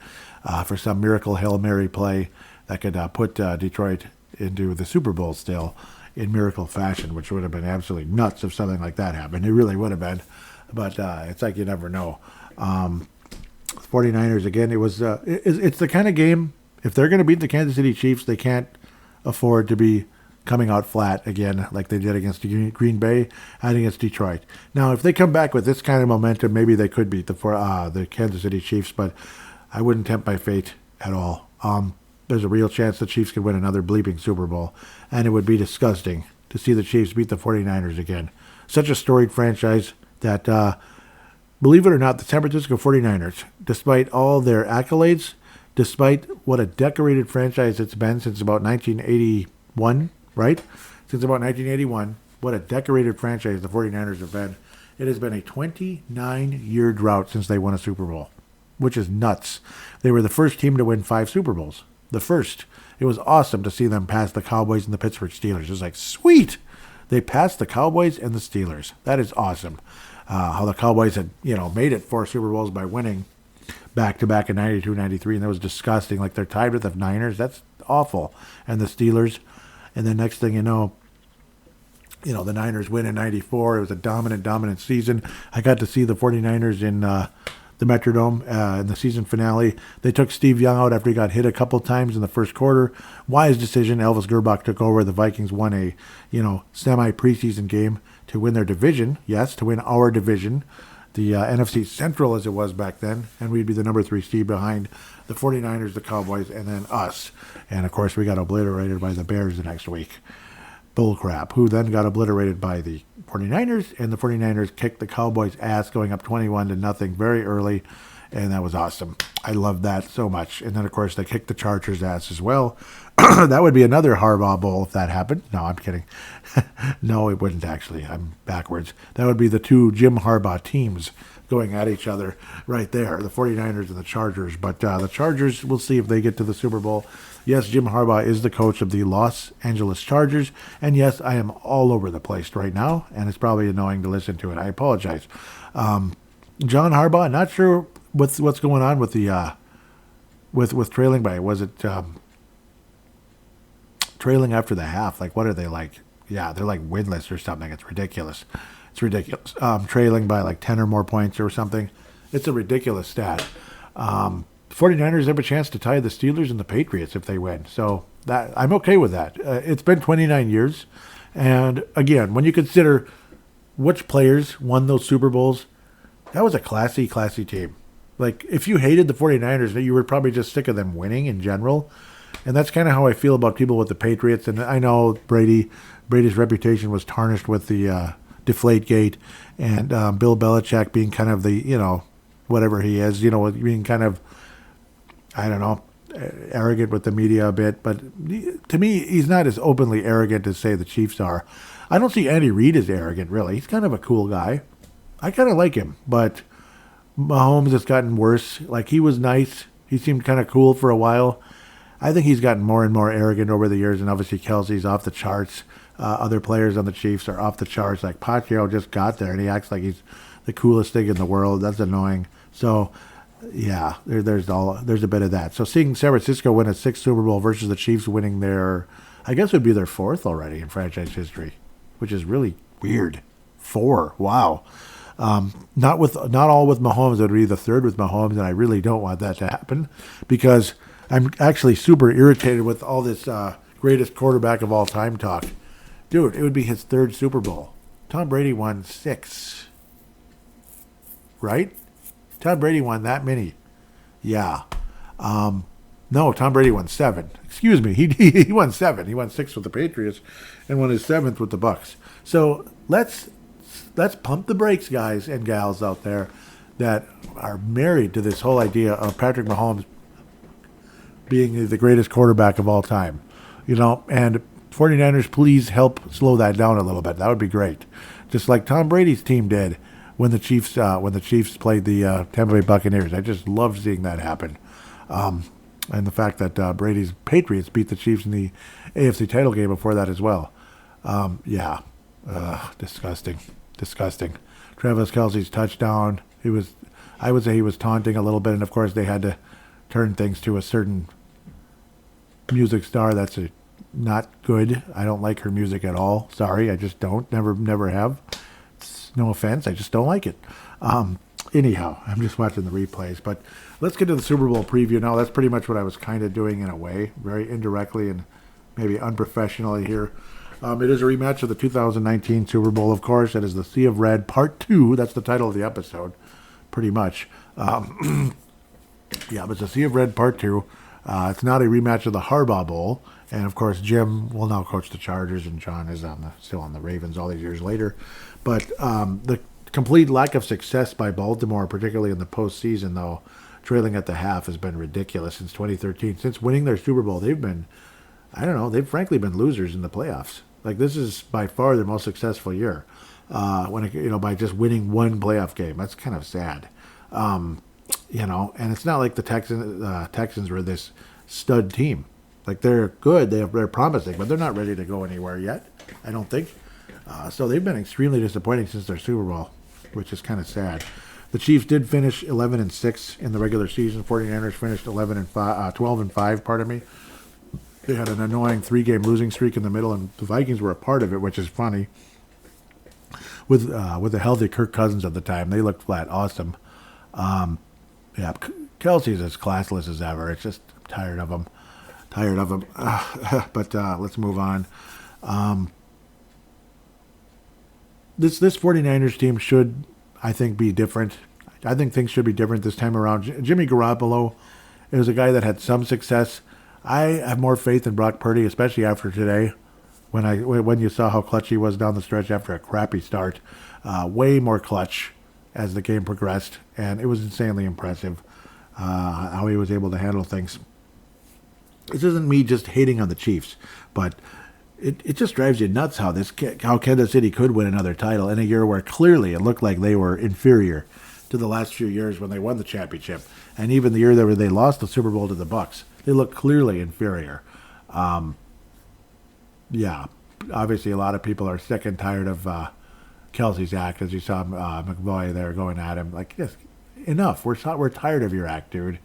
for some miracle Hail Mary play that could put Detroit into the Super Bowl still in miracle fashion, which would have been absolutely nuts if something like that happened. It really would have been. But it's like you never know. 49ers, again, it's the kind of game, if they're going to beat the Kansas City Chiefs, they can't afford to be coming out flat again like they did against Green Bay and against Detroit. Now, if they come back with this kind of momentum, maybe they could beat the Kansas City Chiefs, but I wouldn't tempt my fate at all. There's a real chance the Chiefs could win another bleeping Super Bowl, and it would be disgusting to see the Chiefs beat the 49ers again. Such a storied franchise that, believe it or not, the San Francisco 49ers, despite all their accolades, despite what a decorated franchise it's been since about 1981, right? Since about 1981, what a decorated franchise the 49ers have been. It has been a 29-year drought since they won a Super Bowl, which is nuts. They were the first team to win 5 Super Bowls. The first. It was awesome to see them pass the Cowboys and the Pittsburgh Steelers. It was like, sweet! They passed the Cowboys and the Steelers. That is awesome. How the Cowboys had, made it 4 Super Bowls by winning back-to-back in 92, 93, and that was disgusting. Like, they're tied with the Niners. That's awful. And the Steelers. And then next thing you know, the Niners win in 94. It was a dominant season. I got to see the 49ers in the Metrodome in the season finale. They took Steve Young out after he got hit a couple times in the first quarter. Wise decision. Elvis Gerbach took over. The Vikings won a, semi-preseason game to win their division. Yes, to win our division. The NFC Central as it was back then. And we'd be the number 3 seed behind the 49ers, the Cowboys, and then us. And, of course, we got obliterated by the Bears the next week. Bullcrap. Who then got obliterated by the 49ers, and the 49ers kicked the Cowboys' ass going up 21-0 very early, and that was awesome. I loved that so much. And then, of course, they kicked the Chargers' ass as well. That would be another Harbaugh Bowl if that happened. No, I'm kidding. No, it wouldn't actually. I'm backwards. That would be the 2 Jim Harbaugh teams going at each other right there, the 49ers and the Chargers. But the Chargers, we'll see if they get to the Super Bowl. Yes, Jim Harbaugh is the coach of the Los Angeles Chargers. And yes, I am all over the place right now, and it's probably annoying to listen to it. I apologize. John Harbaugh, not sure what's going on with the with trailing by, was it trailing after the half? Like, what are they like? Yeah, they're like winless or something. It's ridiculous. Trailing by like 10 or more points or something. It's a ridiculous stat. 49ers have a chance to tie the Steelers and the Patriots if they win. So that I'm okay with that. It's been 29 years. And again, when you consider which players won those Super Bowls, that was a classy team. Like, if you hated the 49ers, you were probably just sick of them winning in general. And that's kind of how I feel about people with the Patriots. And I know Brady's reputation was tarnished with the Deflategate, and Bill Belichick being kind of the, whatever he is, being kind of, I don't know, arrogant with the media a bit. But to me, he's not as openly arrogant as, say, the Chiefs are. I don't see Andy Reid as arrogant, really. He's kind of a cool guy. I kind of like him, but Mahomes has gotten worse. Like, he was nice. He seemed kind of cool for a while. I think he's gotten more and more arrogant over the years, and obviously Kelsey's off the charts. Other players on the Chiefs are off the charts. Like, Pacquiao just got there, and he acts like he's the coolest thing in the world. That's annoying. So, yeah, there's a bit of that. So seeing San Francisco win a 6th Super Bowl versus the Chiefs winning their, I guess it would be their 4th already in franchise history, which is really weird. 4, wow. Not all with Mahomes. It would be the 3rd with Mahomes, and I really don't want that to happen because I'm actually super irritated with all this greatest quarterback of all time talk. Dude, it would be his 3rd Super Bowl. Tom Brady won 6. Right? Tom Brady won that many. Yeah. No, Tom Brady won 7. Excuse me. He won 7. He won 6 with the Patriots and won his 7th with the Bucks. So let's pump the brakes, guys and gals out there that are married to this whole idea of Patrick Mahomes being the greatest quarterback of all time. And 49ers, please help slow that down a little bit. That would be great. Just like Tom Brady's team did when the Chiefs played the Tampa Bay Buccaneers. I just love seeing that happen. And the fact that Brady's Patriots beat the Chiefs in the AFC title game before that as well. Yeah. Disgusting. Travis Kelce's touchdown. I would say he was taunting a little bit, and of course they had to turn things to a certain music star that's not good. I don't like her music at all. Sorry, I just don't. Never have. It's no offense. I just don't like it. Anyhow, I'm just watching the replays. But let's get to the Super Bowl preview now. That's pretty much what I was kind of doing in a way, very indirectly and maybe unprofessionally here. It is a rematch of the 2019 Super Bowl, of course. It is the Sea of Red Part 2. That's the title of the episode, pretty much. Yeah, but it's the Sea of Red Part 2. It's not a rematch of the Harbaugh Bowl. And, of course, Jim will now coach the Chargers, and John is still on the Ravens all these years later. But the complete lack of success by Baltimore, particularly in the postseason, though, trailing at the half, has been ridiculous since 2013. Since winning their Super Bowl, they've frankly been losers in the playoffs. Like, this is by far their most successful year. By just winning one playoff game. That's kind of sad. And it's not like the Texans were this stud team. Like, they're good, they're promising, but they're not ready to go anywhere yet, I don't think. So they've been extremely disappointing since their Super Bowl, which is kind of sad. The Chiefs did finish 11-6 in the regular season. 49ers finished 12-5, pardon me. They had an annoying 3-game losing streak in the middle, and the Vikings were a part of it, which is funny. With a healthy Kirk Cousins at the time, they looked flat awesome. Yeah, Kelsey's as classless as ever. It's just tired of him. But let's move on. This 49ers team should, I think, be different. I think things should be different this time around. Jimmy Garoppolo is a guy that had some success. I have more faith in Brock Purdy, especially after today, when you saw how clutch he was down the stretch after a crappy start. Way more clutch as the game progressed, and it was insanely impressive how he was able to handle things. This isn't me just hating on the Chiefs, but it just drives you nuts how Kansas City could win another title in a year where clearly it looked like they were inferior to the last few years when they won the championship, and even the year that they lost the Super Bowl to the Bucks. They look clearly inferior. Yeah, obviously a lot of people are sick and tired of Kelsey's act, as you saw McVoy there going at him. Like, yes, enough. We're tired of your act, dude.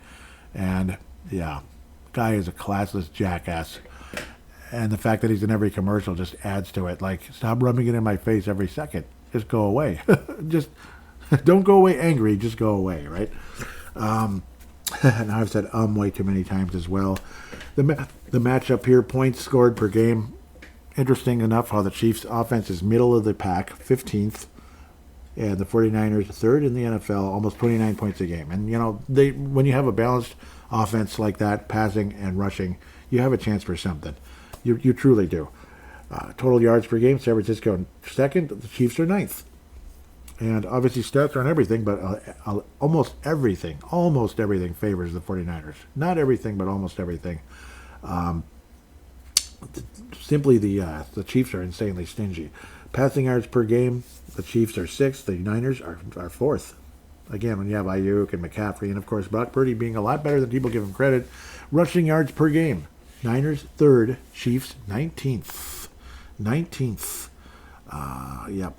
And, yeah, guy is a classless jackass. And the fact that he's in every commercial just adds to it. Like, stop rubbing it in my face every second. Just go away. Just don't go away angry. Just go away, right? And I've said way too many times as well. The matchup here, points scored per game. Interesting enough how the Chiefs' offense is middle of the pack, 15th, and the 49ers 3rd in the NFL, almost 29 points a game. And, when you have a balanced offense like that, passing and rushing, you have a chance for something. You truly do. Total yards per game, San Francisco second. The Chiefs are ninth. And obviously stats aren't everything, but almost everything favors the 49ers. Not everything, but almost everything. Simply the Chiefs are insanely stingy. Passing yards per game, the Chiefs are sixth. The Niners are fourth. Again, when you have Ayuk and McCaffrey, and of course Brock Purdy being a lot better than people give him credit. Rushing yards per game, Niners third, Chiefs 19th. 19th. Yep.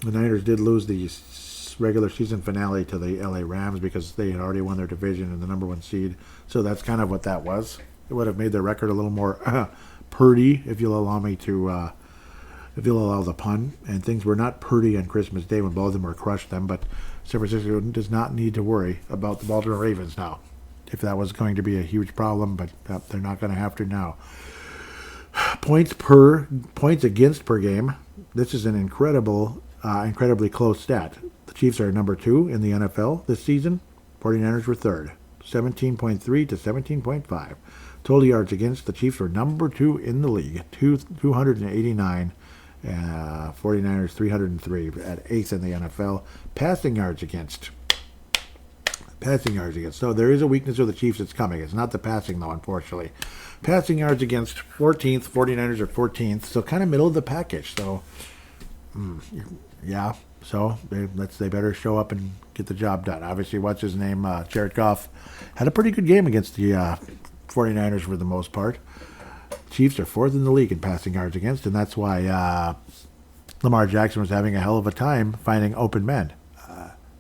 The Niners did lose the regular season finale to the LA Rams because they had already won their division and the number one seed. So that's kind of what that was. It would have made their record a little more purdy, if you'll allow me to, if you'll allow the pun. And things were not purdy on Christmas Day when both of them were crushed them. But San Francisco does not need to worry about the Baltimore Ravens now. If that was going to be a huge problem, but they're not going to have to now. Points against per game. This is an incredibly close stat. The Chiefs are number 2 in the NFL this season. 49ers were third, 17.3 to 17.5. Total yards against, the Chiefs were number 2 in the league, 289. 49ers 303 at 8th in the NFL. Passing yards against. So there is a weakness of the Chiefs that's coming. It's not the passing, though, unfortunately. Passing yards against 14th. 49ers are 14th. So kind of middle of the package. So, yeah. So they better show up and get the job done. Obviously, what's his name? Jared Goff had a pretty good game against the 49ers for the most part. Chiefs are 4th in the league in passing yards against, and that's why Lamar Jackson was having a hell of a time finding open men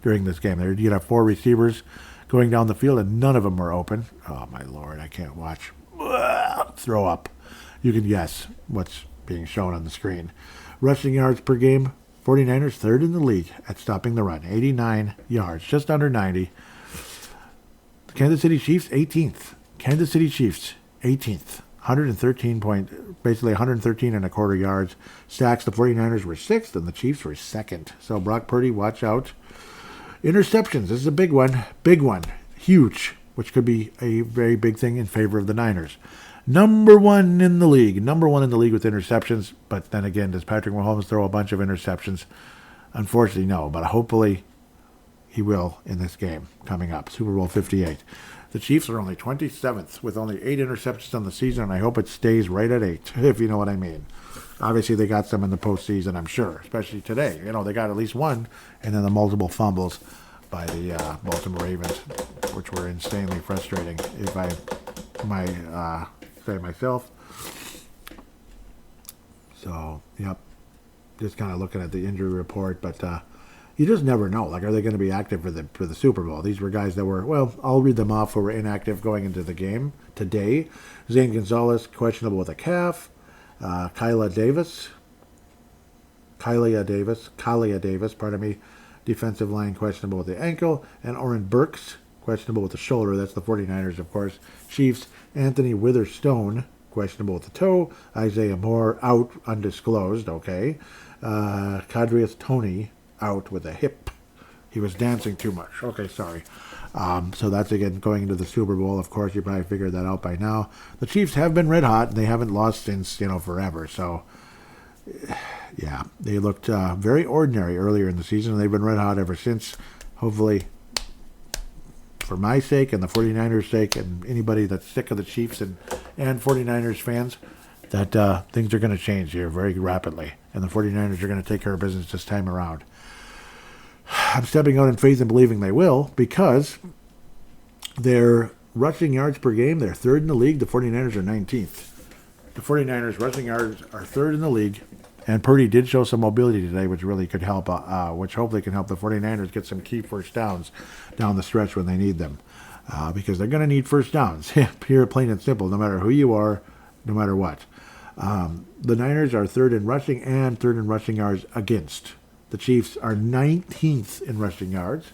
during this game. You'd have 4 receivers going down the field, and none of them were open. Oh, my Lord, I can't watch. Throw up. You can guess what's being shown on the screen. Rushing yards per game, 49ers 3rd in the league at stopping the run, 89 yards, just under 90. Kansas City Chiefs, 18th. Kansas City Chiefs, 18th. 113 and a quarter yards. Sacks, the 49ers were 6th, and the Chiefs were 2nd. So Brock Purdy, watch out. Interceptions, this is a big one, huge, which could be a very big thing in favor of the Niners. Number one in the league with interceptions, but then again, does Patrick Mahomes throw a bunch of interceptions? Unfortunately, no, but hopefully he will in this game coming up, Super Bowl 58. The Chiefs are only 27th with only 8 interceptions on the season, and I hope it stays right at 8, if you know what I mean. Obviously, they got some in the postseason, I'm sure, especially today. They got at least one, and then the multiple fumbles by the Baltimore Ravens, which were insanely frustrating, if I might say myself. So, yep, just kind of looking at the injury report, but you just never know. Like, are they going to be active for the Super Bowl? These were guys that were, well, I'll read them off, who were inactive going into the game today. Zane Gonzalez, questionable with a calf. Kalia Davis, defensive line, questionable with the ankle. And Oren Burks, questionable with the shoulder. That's the 49ers, of course. Chiefs, Anthony Witherstone, questionable with the toe. Isaiah Moore, out, undisclosed, okay. Kadrius Toney, out with a hip. He was dancing too much. Okay, sorry. So that's, again, going into the Super Bowl. Of course, you probably figured that out by now. The Chiefs have been red hot, and they haven't lost since, forever. So, yeah, they looked very ordinary earlier in the season, and they've been red hot ever since. Hopefully, for my sake and the 49ers' sake and anybody that's sick of the Chiefs and 49ers fans, that things are going to change here very rapidly, and the 49ers are going to take care of business this time around. I'm stepping out in faith and believing they will, because their rushing yards per game, they're 3rd in the league. The 49ers are 19th. The 49ers rushing yards are 3rd in the league, and Purdy did show some mobility today, which really could help, which hopefully can help the 49ers get some key first downs down the stretch when they need them, because they're going to need first downs. Here, plain and simple, no matter who you are, no matter what. The Niners are 3rd in rushing and 3rd in rushing yards against. The Chiefs are 19th in rushing yards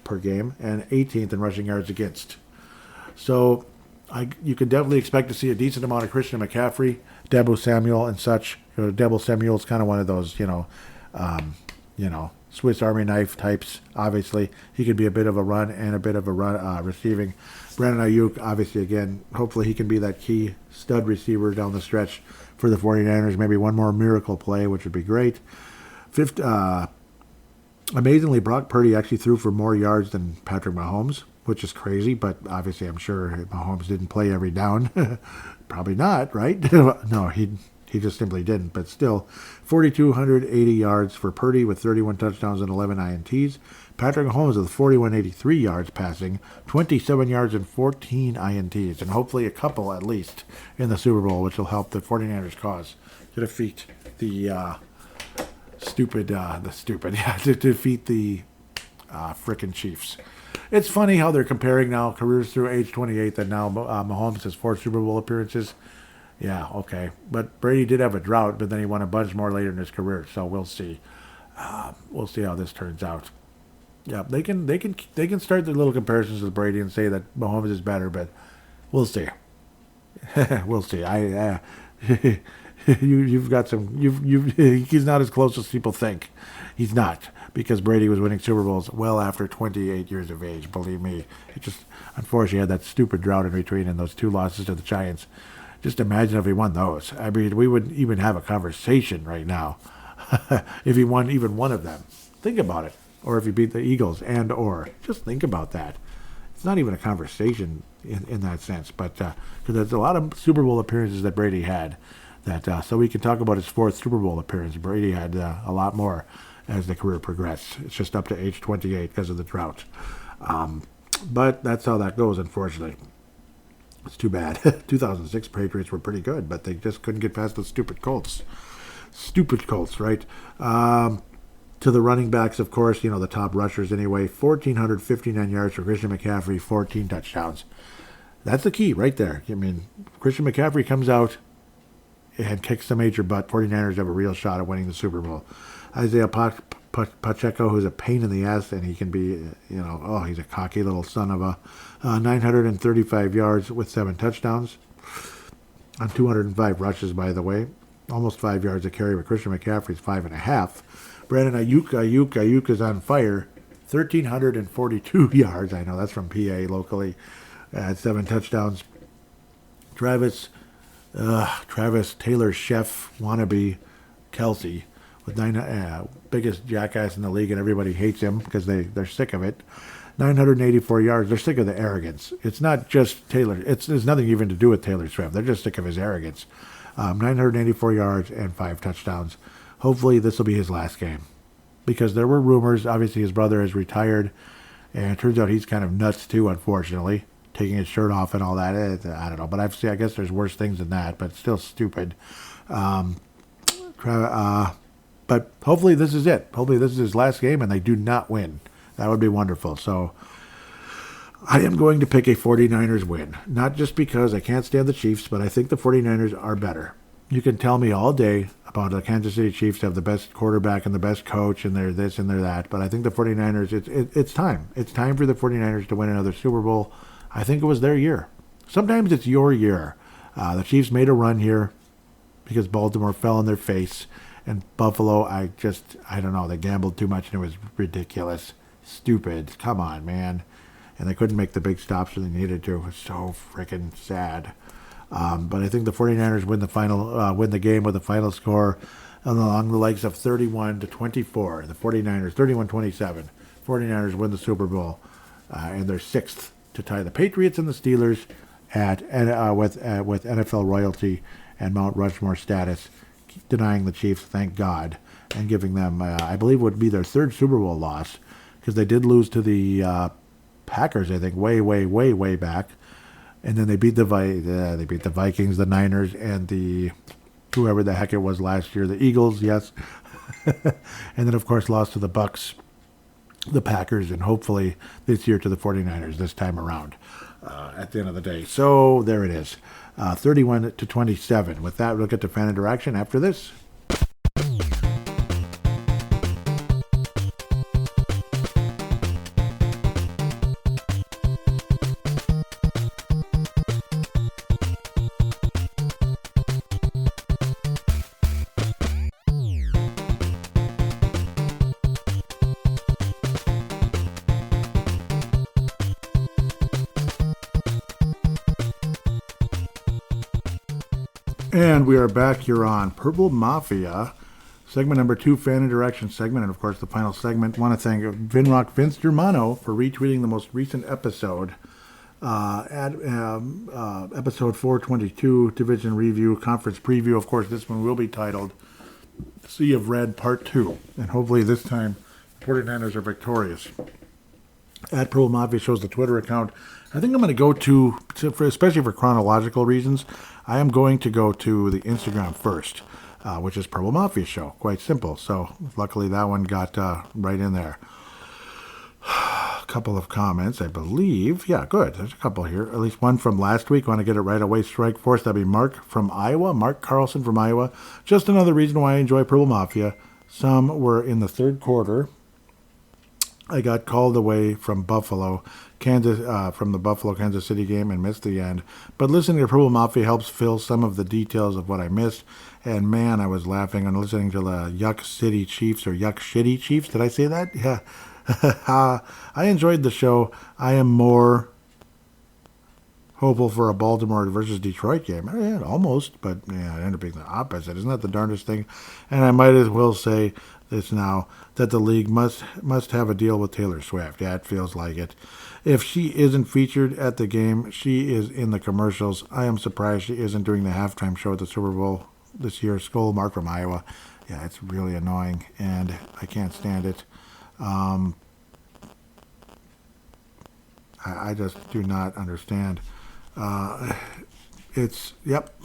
per game and 18th in rushing yards against. So you can definitely expect to see a decent amount of Christian McCaffrey, Deebo Samuel, and such. Deebo Samuel's kind of one of those, Swiss Army knife types. Obviously, he could be a bit of a run and a bit of a run receiving. Brandon Ayuk, obviously, again, hopefully he can be that key stud receiver down the stretch for the 49ers. Maybe one more miracle play, which would be great. Amazingly, Brock Purdy actually threw for more yards than Patrick Mahomes, which is crazy, but obviously I'm sure Mahomes didn't play every down. Probably not, right? No, he just simply didn't. But still, 4,280 yards for Purdy with 31 touchdowns and 11 INTs. Patrick Mahomes with 4,183 yards passing, 27 yards and 14 INTs, and hopefully a couple at least in the Super Bowl, which will help the 49ers cause to defeat the to defeat the frickin' Chiefs. It's funny how they're comparing now careers through age 28 that now Mahomes has 4 Super Bowl appearances. Yeah, okay. But Brady did have a drought, but then he won a bunch more later in his career, so we'll see. We'll see how this turns out. Yeah, they can start their little comparisons with Brady and say that Mahomes is better, but we'll see. We'll see. You've got some. He's not as close as people think. He's not, because Brady was winning Super Bowls well after 28 years of age. Believe me, he just unfortunately had that stupid drought in between and those 2 losses to the Giants. Just imagine if he won those. I mean, we wouldn't even have a conversation right now if he won even one of them. Think about it. Or if he beat the Eagles or. Just think about that. It's not even a conversation in that sense. But because there's a lot of Super Bowl appearances that Brady had. So we can talk about his 4th Super Bowl appearance. Brady had a lot more as the career progressed. It's just up to age 28 because of the drought. But that's how that goes, unfortunately. It's too bad. 2006 Patriots were pretty good, but they just couldn't get past the stupid Colts. Stupid Colts, right? To the running backs, of course, the top rushers anyway. 1,459 yards for Christian McCaffrey, 14 touchdowns. That's the key right there. I mean, Christian McCaffrey comes out and kicks the major butt. 49ers have a real shot at winning the Super Bowl. Isaiah Pacheco, who's a pain in the ass, and he can be, he's a cocky little son of a 935 yards with 7 touchdowns on 205 rushes, by the way. Almost 5 yards a carry, but Christian McCaffrey's 5.5. Brandon Ayuk is on fire. 1,342 yards. I know that's from PA locally. 7 touchdowns. Travis Taylor Chef wannabe Kelsey with 9 biggest jackass in the league, and everybody hates him because they're sick of it. 984 yards. They're sick of the arrogance. It's not just Taylor. There's nothing even to do with Taylor Swift. They're just sick of his arrogance. 984 yards and 5 touchdowns. Hopefully this will be his last game, because there were rumors. Obviously his brother is retired, and it turns out he's kind of nuts too, unfortunately, taking his shirt off and all that. I don't know, but I guess there's worse things than that, but still stupid. But hopefully this is it. Hopefully this is his last game and they do not win. That would be wonderful. So I am going to pick a 49ers win. Not just because I can't stand the Chiefs, but I think the 49ers are better. You can tell me all day about the Kansas City Chiefs have the best quarterback and the best coach and they're this and they're that. But I think the 49ers, it's time. It's time for the 49ers to win another Super Bowl. I think it was their year. Sometimes it's your year. The Chiefs made a run here because Baltimore fell on their face. And Buffalo, I don't know. They gambled too much and it was ridiculous. Stupid. Come on, man. And they couldn't make the big stops when they needed to. It was so freaking sad. But I think the 49ers win the game with a final score along the likes of 31-24. The 49ers, 31-27. 49ers win the Super Bowl. And they're 6th to tie the Patriots and the Steelers with NFL royalty and Mount Rushmore status, denying the Chiefs, thank God, and giving them, I believe, would be their 3rd Super Bowl loss, because they did lose to the Packers, I think, way back, and then they beat the Vikings, the Niners, and the whoever the heck it was last year, the Eagles, yes, and then of course lost to the Bucks, the Packers, and hopefully this year to the 49ers this time around. At the end of the day, so there it is. 31-27. With that, we'll get to fan interaction after this. And we are back here on Purple Mafia, segment number 2, fan interaction segment, and of course the final segment. I want to thank Vinrock Vince Germano for retweeting the most recent episode, episode 422, Division Review, Conference Preview. Of course, this one will be titled Sea of Red Part 2, and hopefully this time 49ers are victorious. At Purple Mafia shows the Twitter account. I think I'm going to go to especially for chronological reasons, I am going to go to the Instagram first, which is Purple Mafia Show. Quite simple. So luckily that one got right in there. A couple of comments, I believe. Yeah, good. There's a couple here. At least one from last week. Want to get it right away. Strike Force. That'd be Mark from Iowa. Mark Carlson from Iowa. Just another reason why I enjoy Purple Mafia. Some were in the third quarter. I got called away from Buffalo, Kansas, from the Buffalo Kansas City game and missed the end. But listening to Purple Mafia helps fill some of the details of what I missed. And man, I was laughing on listening to the Yuck City Chiefs or Yuck Shitty Chiefs. Did I say that? Yeah. I enjoyed the show. I am more hopeful for a Baltimore versus Detroit game. Yeah, almost, but yeah, it ended up being the opposite. Isn't that the darndest thing? And I might as well say this now, that the league must have a deal with Taylor Swift. Yeah, it feels like it. If she isn't featured at the game, she is in the commercials. I am surprised she isn't doing the halftime show at the Super Bowl this year. Skull Mark from Iowa. Yeah, it's really annoying, and I can't stand it. I just do not understand. It's, yep.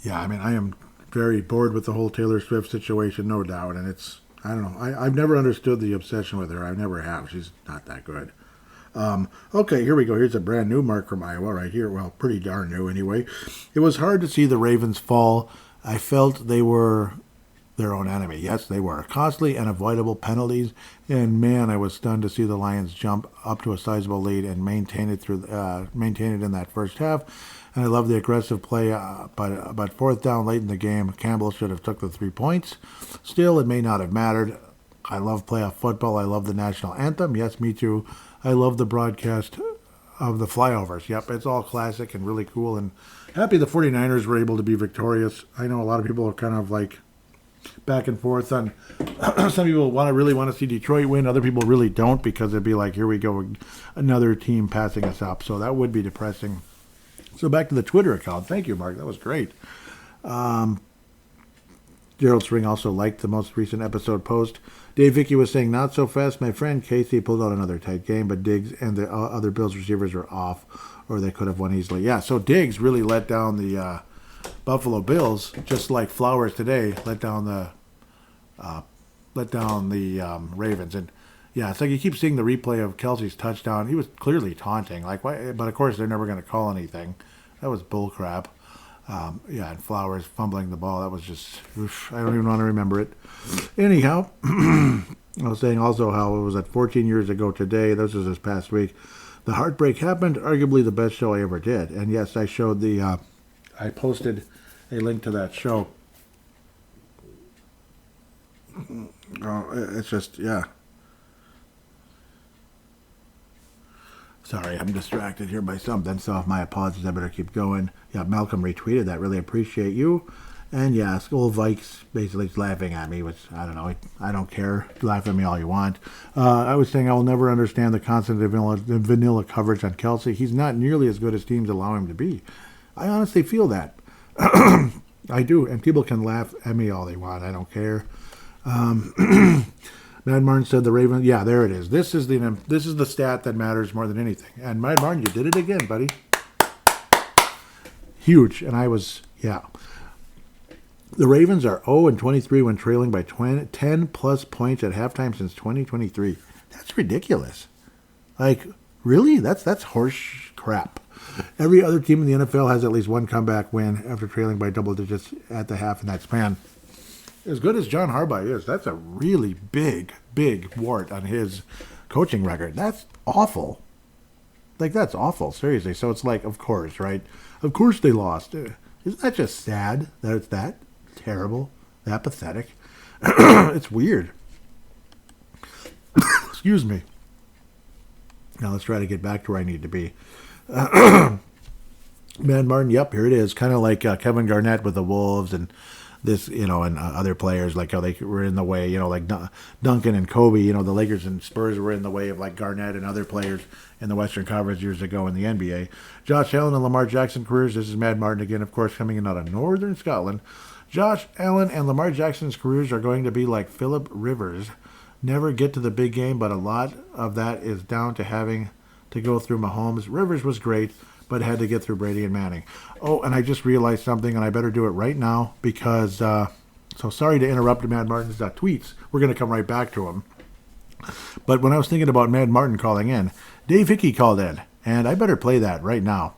Yeah, I mean, I am very bored with the whole Taylor Swift situation, no doubt. And it's, I don't know. I've never understood the obsession with her. I never have. She's not that good. Okay, here we go. Here's a brand new Mark from Iowa right here. Well, pretty darn new anyway. It was hard to see the Ravens fall. I felt they were their own enemy. Yes, they were. Costly and avoidable penalties. And man, I was stunned to see the Lions jump up to a sizable lead and maintain it in that first half. And I love the aggressive play, but fourth down late in the game, Campbell should have took the 3 points. Still, it may not have mattered. I love playoff football. I love the national anthem. Yes, me too. I love the broadcast of the flyovers. Yep, it's all classic and really cool. And happy the 49ers were able to be victorious. I know a lot of people are kind of like back and forth on some people really want to see Detroit win. Other people really don't, because it'd be like, here we go, another team passing us up. So that would be depressing. So back to the Twitter account. Thank you, Mark. That was great. Gerald String also liked the most recent episode post. Dave Vicky was saying, not so fast. My friend Casey pulled out another tight game, but Diggs and the other Bills receivers were off, or they could have won easily. Yeah, so Diggs really let down the Buffalo Bills, just like Flowers today let down the Ravens. And yeah, it's like you keep seeing the replay of Kelsey's touchdown. He was clearly taunting, like, why? But of course they're never going to call anything. That was bull crap. Yeah, and Flowers fumbling the ball. That was just, oof, I don't even want to remember it. Anyhow, I was saying also how it was at 14 years ago today. This was this past week. The heartbreak happened. Arguably the best show I ever did. And yes, I showed the. I posted a link to that show. It's just, yeah. Sorry, I'm distracted here by something, so my apologies, I better keep going. Yeah, Malcolm retweeted that. Really appreciate you. And yeah, Skull Vikes basically is laughing at me, which, I don't know, I don't care. Laugh at me all you want. I was saying I will never understand the constant vanilla coverage on Kelsey. He's not nearly as good as teams allow him to be. I honestly feel that. I do, and people can laugh at me all they want. I don't care. Mad Martin said the Ravens. Yeah, there it is. This is the stat that matters more than anything. And Mad Martin, you did it again, buddy. Huge. And I was, yeah. The Ravens are 0-23 when trailing by 10 plus points at halftime since 2023. That's ridiculous. Like, really? That's horse crap. Every other team in the NFL has at least one comeback win after trailing by double digits at the half in that span. As good as John Harbaugh is, that's a really big wart on his coaching record. That's awful. Like, that's awful, seriously. So it's like, of course, right? Of course they lost. Isn't that just sad that it's that terrible, that pathetic? It's weird. Excuse me. Now let's try to get back to where I need to be. Mad Martin, yep, here it is. Kind of like Kevin Garnett with the Wolves and this, and other players, like how they were in the way, like Duncan and Kobe, the Lakers and Spurs were in the way of like Garnett and other players in the Western Conference years ago in the NBA. Josh Allen and Lamar Jackson careers. This is Mad Martin again, of course, coming in out of Northern Scotland. Josh Allen and Lamar Jackson's careers are going to be like Phillip Rivers. Never get to the big game, but a lot of that is down to having to go through Mahomes. Rivers was great, but had to get through Brady and Manning. Oh, and I just realized something, and I better do it right now because, so sorry to interrupt Mad Martin's tweets. We're going to come right back to him. But when I was thinking about Mad Martin calling in, Dave Hickey called in, and I better play that right now.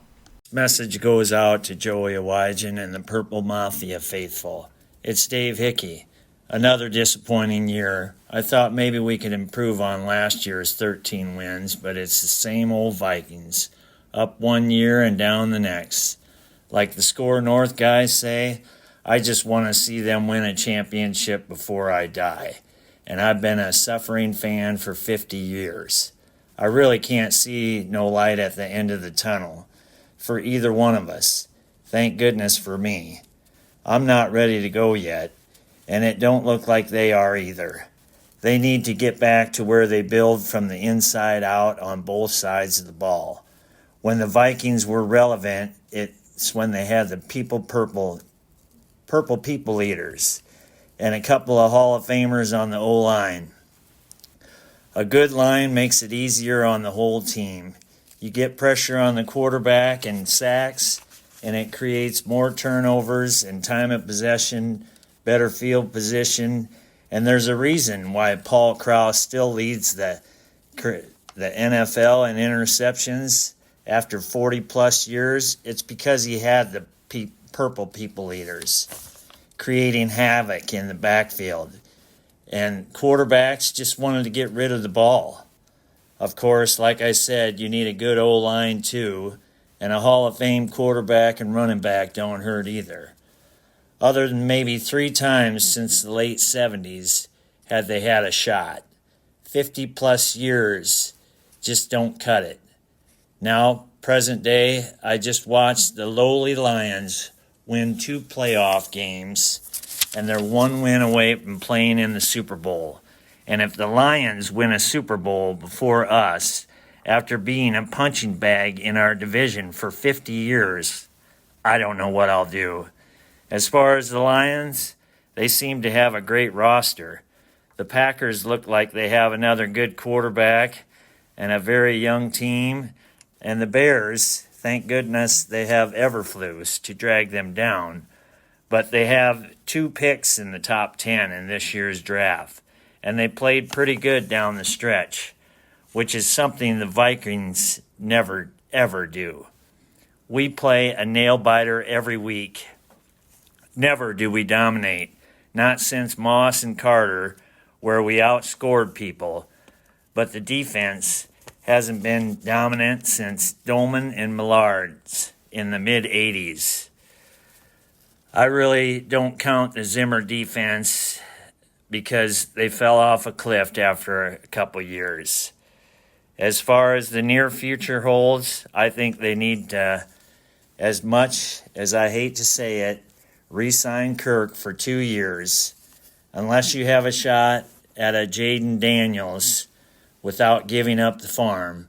Message goes out to Joey Awajan and the Purple Mafia faithful. It's Dave Hickey. Another disappointing year. I thought maybe we could improve on last year's 13 wins, but it's the same old Vikings. Up one year and down the next. Like the Score North guys say, I just want to see them win a championship before I die. And I've been a suffering fan for 50 years. I really can't see no light at the end of the tunnel for either one of us. Thank goodness for me. I'm not ready to go yet, and it don't look like they are either. They need to get back to where they build from the inside out on both sides of the ball. When the Vikings were relevant, it's when they had the purple people eaters and a couple of Hall of Famers on the O-line. A good line makes it easier on the whole team. You get pressure on the quarterback and sacks, and it creates more turnovers and time of possession, better field position, and there's a reason why Paul Krause still leads the NFL in interceptions after 40-plus years. It's because he had the purple people eaters creating havoc in the backfield. And quarterbacks just wanted to get rid of the ball. Of course, like I said, you need a good O-line too, and a Hall of Fame quarterback and running back don't hurt either. Other than maybe 3 times since the late 70s had they had a shot. 50-plus years just don't cut it. Now, present day, I just watched the lowly Lions win 2 playoff games, and they're 1 win away from playing in the Super Bowl. And if the Lions win a Super Bowl before us, after being a punching bag in our division for 50 years, I don't know what I'll do. As far as the Lions, they seem to have a great roster. The Packers look like they have another good quarterback and a very young team. And the Bears, thank goodness they have Everflus to drag them down. But they have 2 picks in the top 10 in this year's draft. And they played pretty good down the stretch, which is something the Vikings never, ever do. We play a nail-biter every week. Never do we dominate, not since Moss and Carter, where we outscored people. But the defense hasn't been dominant since Dolman and Millard's in the mid-'80s. I really don't count the Zimmer defense because they fell off a cliff after a couple years. As far as the near future holds, I think they need to, as much as I hate to say it, re-sign Kirk for 2 years. Unless you have a shot at a Jaden Daniels without giving up the farm,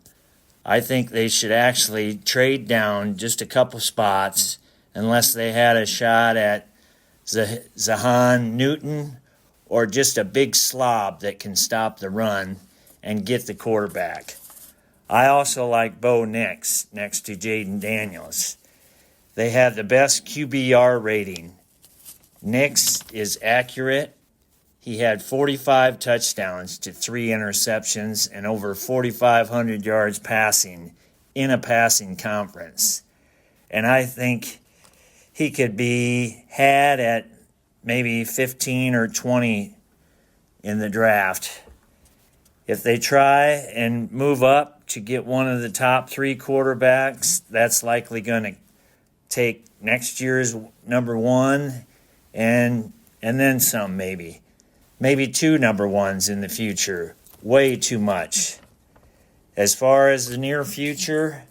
I think they should actually trade down just a couple spots unless they had a shot at Zahan Newton or just a big slob that can stop the run and get the quarterback. I also like Bo Nix next to Jaden Daniels. They had the best QBR rating. Nix is accurate. He had 45 touchdowns to 3 interceptions and over 4,500 yards passing in a passing conference. And I think he could be had at maybe 15 or 20 in the draft. If they try and move up to get one of the top 3 quarterbacks, that's likely going to take next year's number 1 and then some maybe. Maybe 2 number 1s in the future. Way too much. As far as the near future,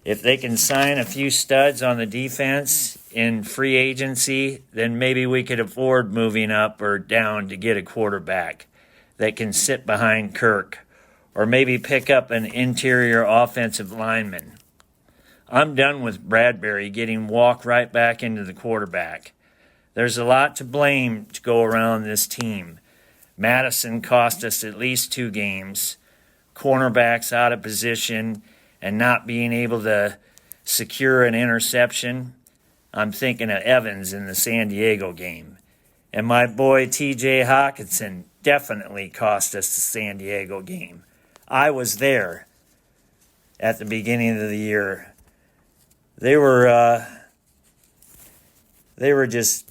If they can sign a few studs on the defense in free agency, then maybe we could afford moving up or down to get a quarterback that can sit behind Kirk, or maybe pick up an interior offensive lineman. I'm done with Bradbury getting walked right back into the quarterback. There's a lot to blame to go around this team. Madison cost us at least 2 games. Cornerbacks out of position and not being able to secure an interception. I'm thinking of Evans in the San Diego game. And my boy TJ Hawkinson definitely cost us the San Diego game. I was there at the beginning of the year. They were just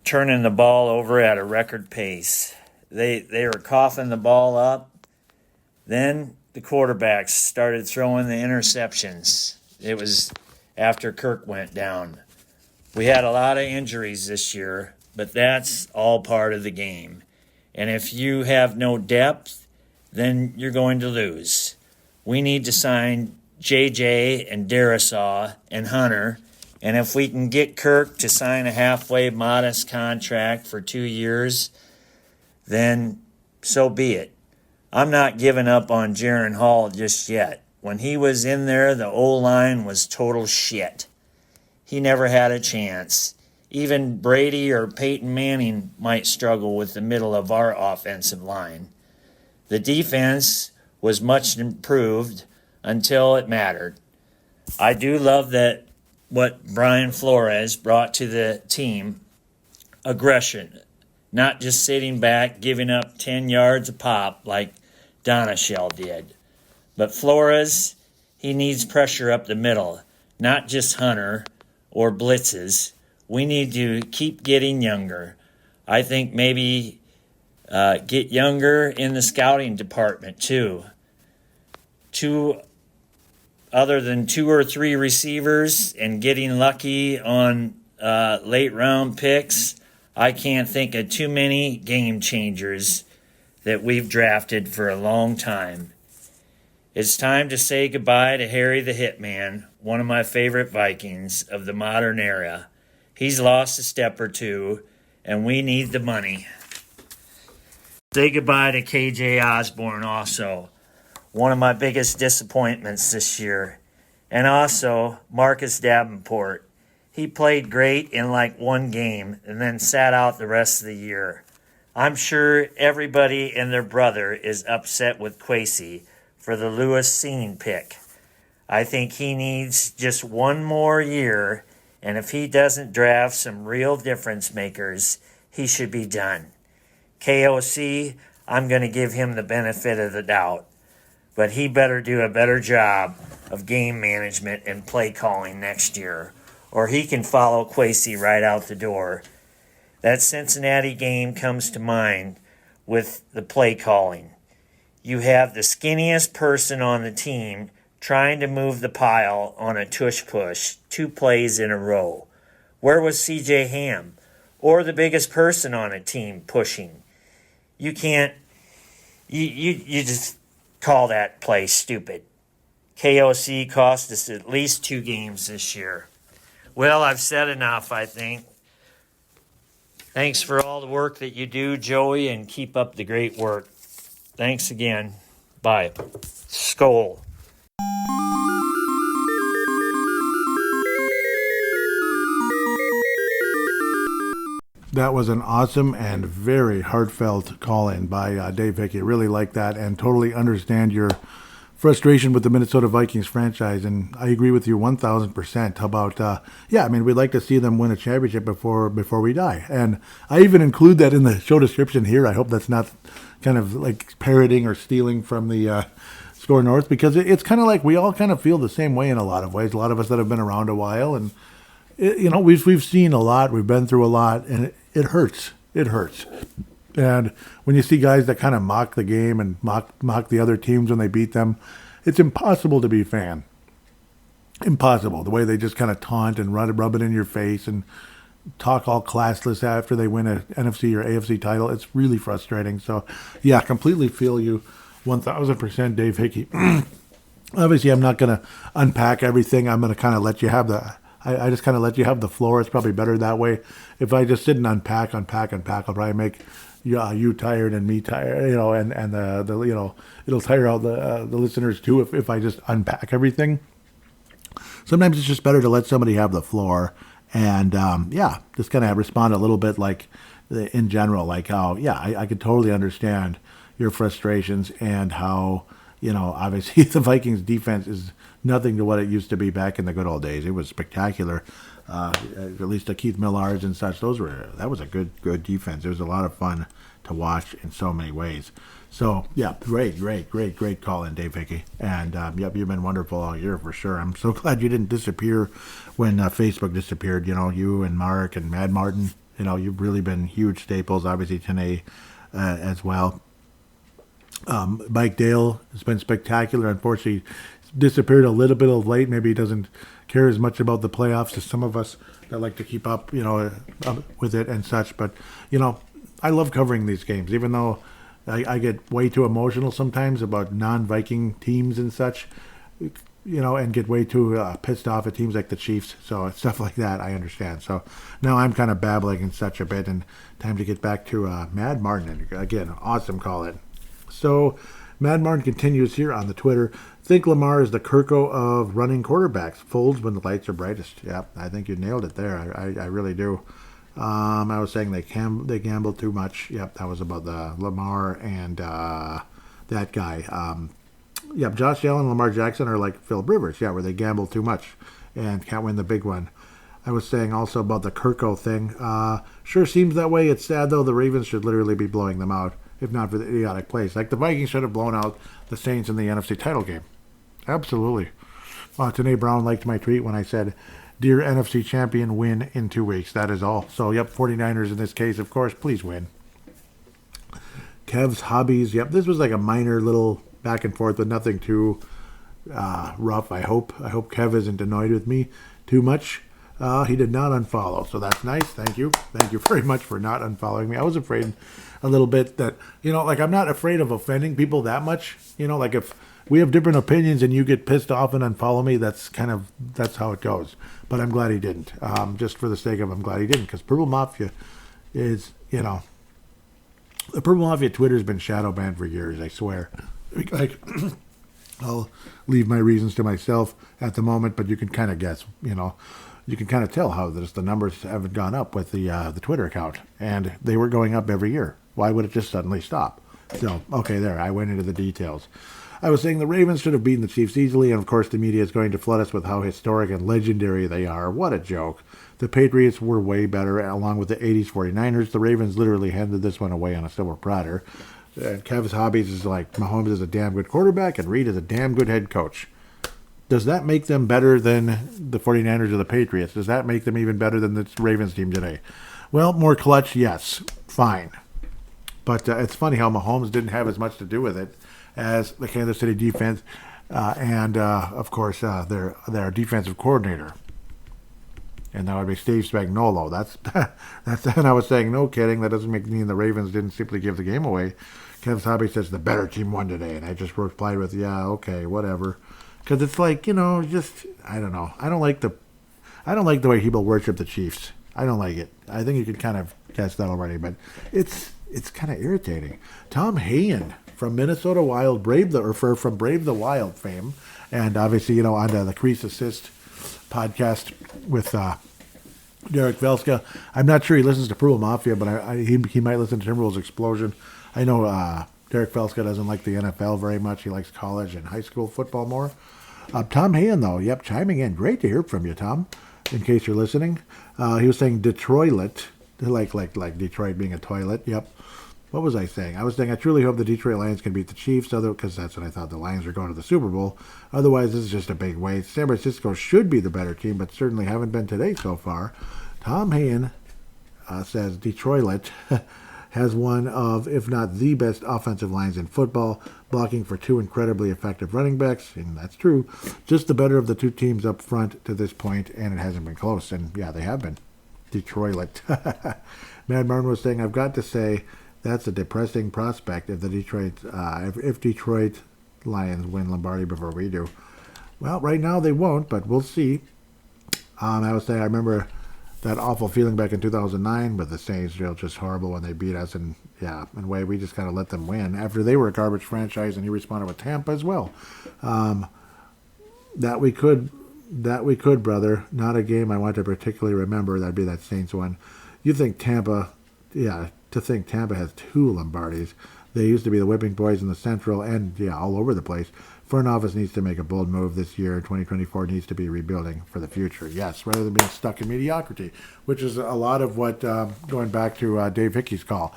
turning the ball over at a record pace. They were coughing the ball up. Then the quarterbacks started throwing the interceptions. It was after Kirk went down. We had a lot of injuries this year, but that's all part of the game. And if you have no depth, then you're going to lose. We need to sign JJ and Darisaw and Hunter. And if we can get Kirk to sign a halfway modest contract for 2 years, then so be it. I'm not giving up on Jaron Hall just yet. When he was in there, the O-line was total shit. He never had a chance. Even Brady or Peyton Manning might struggle with the middle of our offensive line. The defense was much improved until it mattered. I do love that what Brian Flores brought to the team, aggression, not just sitting back, giving up 10 yards a pop like Donashell did. But Flores, he needs pressure up the middle, not just Hunter or blitzes. We need to keep getting younger. I think maybe get younger in the scouting department too. Other than 2 or 3 receivers and getting lucky on late round picks, I can't think of too many game changers that we've drafted for a long time. It's time to say goodbye to Harry the Hitman, one of my favorite Vikings of the modern era. He's lost a step or two, and we need the money. Say goodbye to KJ Osborne also, one of my biggest disappointments this year. And also Marcus Davenport. He played great in like 1 game and then sat out the rest of the year. I'm sure everybody and their brother is upset with Kwesi for the Lewis Cine pick. I think he needs just 1 more year, and if he doesn't draft some real difference makers, he should be done. KOC, I'm going to give him the benefit of the doubt, but he better do a better job of game management and play calling next year, or he can follow Kwesi right out the door. That Cincinnati game comes to mind with the play calling. You have the skinniest person on the team trying to move the pile on a tush push 2 plays in a row. Where was CJ Ham? Or the biggest person on a team pushing? You can't, you just call that play stupid. KOC cost us at least 2 games this year. Well, I've said enough, I think. Thanks for all the work that you do, Joey, and keep up the great work. Thanks again. Bye. Skol. That was an awesome and very heartfelt call-in by Dave Hickey. Really like that and totally understand your frustration with the Minnesota Vikings franchise. And I agree with you 1,000%. How about, we'd like to see them win a championship before we die. And I even include that in the show description here. I hope that's not kind of like parroting or stealing from the Score North, because it's kind of like we all kind of feel the same way in a lot of ways. A lot of us that have been around a while, and we've seen a lot, we've been through a lot, and it hurts. It hurts. And when you see guys that kind of mock the game and mock the other teams when they beat them, it's impossible to be a fan. Impossible. The way they just kind of taunt and rub it in your face and talk all classless after they win an NFC or AFC title, it's really frustrating. So, yeah, completely feel you 1000% Dave Hickey. Obviously, I'm not going to unpack everything. I'm going to kind of let you have I just kind of let you have the floor. It's probably better that way. If I just sit and unpack, I'll probably make you tired and me tired, and the it'll tire out the listeners too if I just unpack everything. Sometimes it's just better to let somebody have the floor and just kind of respond a little bit like in general, like how I could totally understand your frustrations and how obviously the Vikings defense is nothing to what it used to be back in the good old days. It was spectacular. At least the Keith Millards and such. That was a good defense. It was a lot of fun to watch in so many ways. So great call in, Dave Hickey. And you've been wonderful all year for sure. I'm so glad you didn't disappear when Facebook disappeared. You and Mark and Mad Martin. You've really been huge staples. Obviously Tanae as well. Mike Dale has been spectacular. Unfortunately, disappeared a little bit of late. Maybe he doesn't care as much about the playoffs as some of us that like to keep up, with it and such. But, I love covering these games, even though I get way too emotional sometimes about non-Viking teams and such, and get way too pissed off at teams like the Chiefs. So stuff like that, I understand. So now I'm kind of babbling and such a bit, and time to get back to Mad Martin. And again, awesome call in. So Mad Martin continues here on the Twitter. Think Lamar is the Kirko of running quarterbacks. Folds when the lights are brightest. Yeah, I think you nailed it there. I really do. I was saying they gamble too much. Yep, that was about the Lamar and that guy. Josh Allen and Lamar Jackson are like Phil Rivers. Yeah, where they gamble too much and can't win the big one. I was saying also about the Kirko thing. Sure seems that way. It's sad, though. The Ravens should literally be blowing them out, if not for the idiotic plays. Like the Vikings should have blown out the Saints in the NFC title game. Absolutely. Tanae Brown liked my tweet when I said, "Dear NFC champion, win in 2 weeks." That is all. So, 49ers in this case, of course, please win. Kev's hobbies. This was like a minor little back and forth, but nothing too rough, I hope. I hope Kev isn't annoyed with me too much. He did not unfollow, so that's nice. Thank you. Thank you very much for not unfollowing me. I was afraid a little bit that, I'm not afraid of offending people that much. Like if we have different opinions and you get pissed off and unfollow me, that's how it goes. But I'm glad he didn't. Just for the sake of I'm glad he didn't, because Purple Mafia is, the Purple Mafia Twitter's been shadow banned for years, I swear. Like, I'll leave my reasons to myself at the moment, but you can kind of guess, you can kind of tell how the numbers haven't gone up with the Twitter account, and they were going up every year. Why would it just suddenly stop? So, okay, there, I went into the details. I was saying the Ravens should have beaten the Chiefs easily, and of course the media is going to flood us with how historic and legendary they are. What a joke. The Patriots were way better, along with the 80s 49ers. The Ravens literally handed this one away on a silver platter. And Kev's hobbies is like Mahomes is a damn good quarterback and Reed is a damn good head coach. Does that make them better than the 49ers or the Patriots? Does that make them even better than the Ravens team today? Well, more clutch, yes. Fine. But it's funny how Mahomes didn't have as much to do with it as the Kansas City defense and, of course, their defensive coordinator. And that would be Steve Spagnuolo. That's and I was saying, no kidding. That doesn't mean the Ravens didn't simply give the game away. Kev's hobby says the better team won today. And I just replied with, yeah, okay, whatever. Because it's like, just, I don't know. I don't like the way people worship the Chiefs. I don't like it. I think you could kind of guess that already, but it's kind of irritating. Tom Hayen from Minnesota Wild, from Brave the Wild fame, and obviously, on the Crease Assist podcast with Derek Velska. I'm not sure he listens to Purple Mafia, but he might listen to Timberwolves Explosion. I know Derek Velska doesn't like the NFL very much. He likes college and high school football more. Tom Hayen, though, chiming in. Great to hear from you, Tom, in case you're listening. He was saying Detroit, like Detroit being a toilet. Yep. What was I saying? I was saying I truly hope the Detroit Lions can beat the Chiefs, because that's what I thought the Lions were going to the Super Bowl. Otherwise, this is just a big waste. San Francisco should be the better team, but certainly haven't been today so far. Tom Hayen says Detroit has one of, if not the best offensive lines in football, blocking for two incredibly effective running backs, and that's true. Just the better of the two teams up front to this point, and it hasn't been close. And yeah, they have been. Detroit. Mad Martin was saying, I've got to say that's a depressing prospect if the if Detroit Lions win Lombardi before we do. Well, right now they won't, but we'll see. I would say I remember that awful feeling back in 2009 with the Saints, just horrible when they beat us, and in a way we just kind of let them win after they were a garbage franchise, and he responded with Tampa as well. That we could, brother. Not a game I want to particularly remember. That'd be that Saints one. You think Tampa? Yeah, to think Tampa has 2 Lombardis. They used to be the whipping boys in the Central and all over the place. Front office needs to make a bold move this year. 2024 needs to be rebuilding for the future. Yes, rather than being stuck in mediocrity, which is a lot of what, going back to Dave Hickey's call,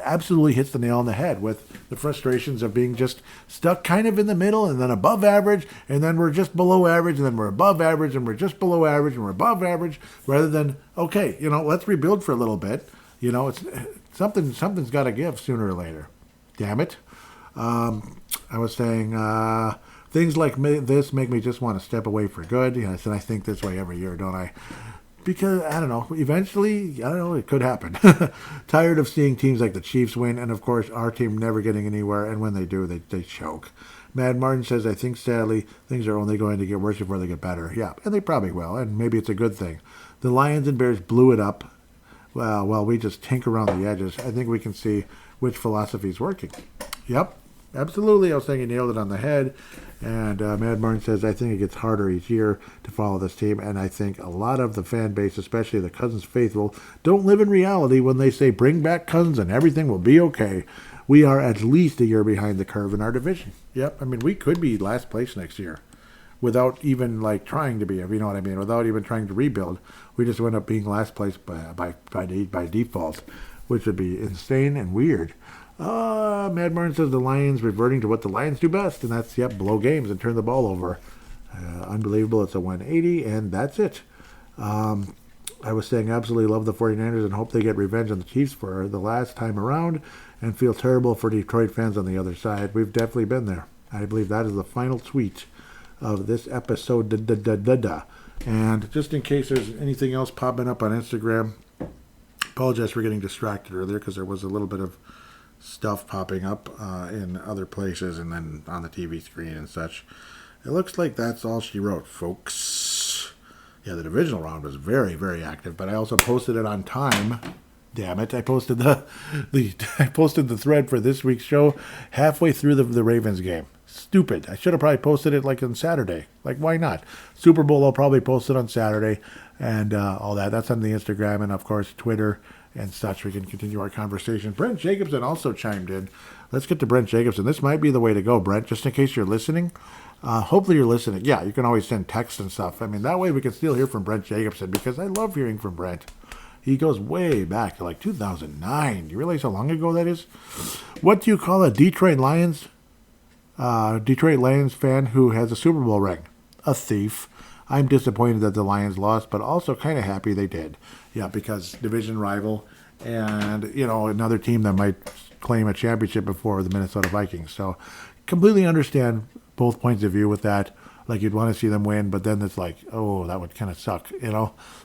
absolutely hits the nail on the head with the frustrations of being just stuck kind of in the middle and then above average, and then we're just below average, and then we're above average, and we're just below average, and we're above average, rather than, okay, let's rebuild for a little bit. It's something's got to give sooner or later. Damn it. I was saying things like this make me just want to step away for good. I said I think this way every year, don't I? Because, I don't know, eventually, it could happen. Tired of seeing teams like the Chiefs win, and of course our team never getting anywhere, and when they do, they choke. Mad Martin says, I think sadly things are only going to get worse before they get better. Yeah, and they probably will, and maybe it's a good thing. The Lions and Bears blew it up. Well, we just tinker around the edges. I think we can see which philosophy is working. Yep, absolutely. I was saying you nailed it on the head. And Mad Martin says, I think it gets harder each year to follow this team. And I think a lot of the fan base, especially the Cousins faithful, don't live in reality when they say, bring back Cousins and everything will be okay. We are at least a year behind the curve in our division. Yep, I mean, we could be last place next year without even trying to be, if you know what I mean, without even trying to rebuild. We just went up being last place by default, which would be insane and weird. Mad Martin says the Lions reverting to what the Lions do best, and that's, blow games and turn the ball over. Unbelievable. It's a 180, and that's it. I was saying absolutely love the 49ers and hope they get revenge on the Chiefs for the last time around and feel terrible for Detroit fans on the other side. We've definitely been there. I believe that is the final tweet of this episode. And just in case there's anything else popping up on Instagram, apologize for getting distracted earlier because there was a little bit of stuff popping up in other places and then on the TV screen and such. It looks like that's all she wrote, folks. Yeah, the divisional round was very, very active, but I also posted it on time. Damn it! I posted the thread for this week's show halfway through the Ravens game. Stupid. I should have probably posted it on Saturday. Why not? Super Bowl I'll probably post it on Saturday and all that. That's on the Instagram and of course Twitter and such. We can continue our conversation. Brent Jacobson also chimed in. Let's get to Brent Jacobson. This might be the way to go, Brent, just in case you're listening. Hopefully you're listening. Yeah, you can always send texts and stuff. I mean, that way we can still hear from Brent Jacobson because I love hearing from Brent. He goes way back to 2009. You realize how long ago that is? What do you call a Detroit Lions fan who has a Super Bowl ring? A thief. I'm disappointed that the Lions lost, but also kind of happy they did. Yeah, because division rival and, another team that might claim a championship before the Minnesota Vikings. So completely understand both points of view with that. You'd want to see them win, but then it's oh, that would kind of suck,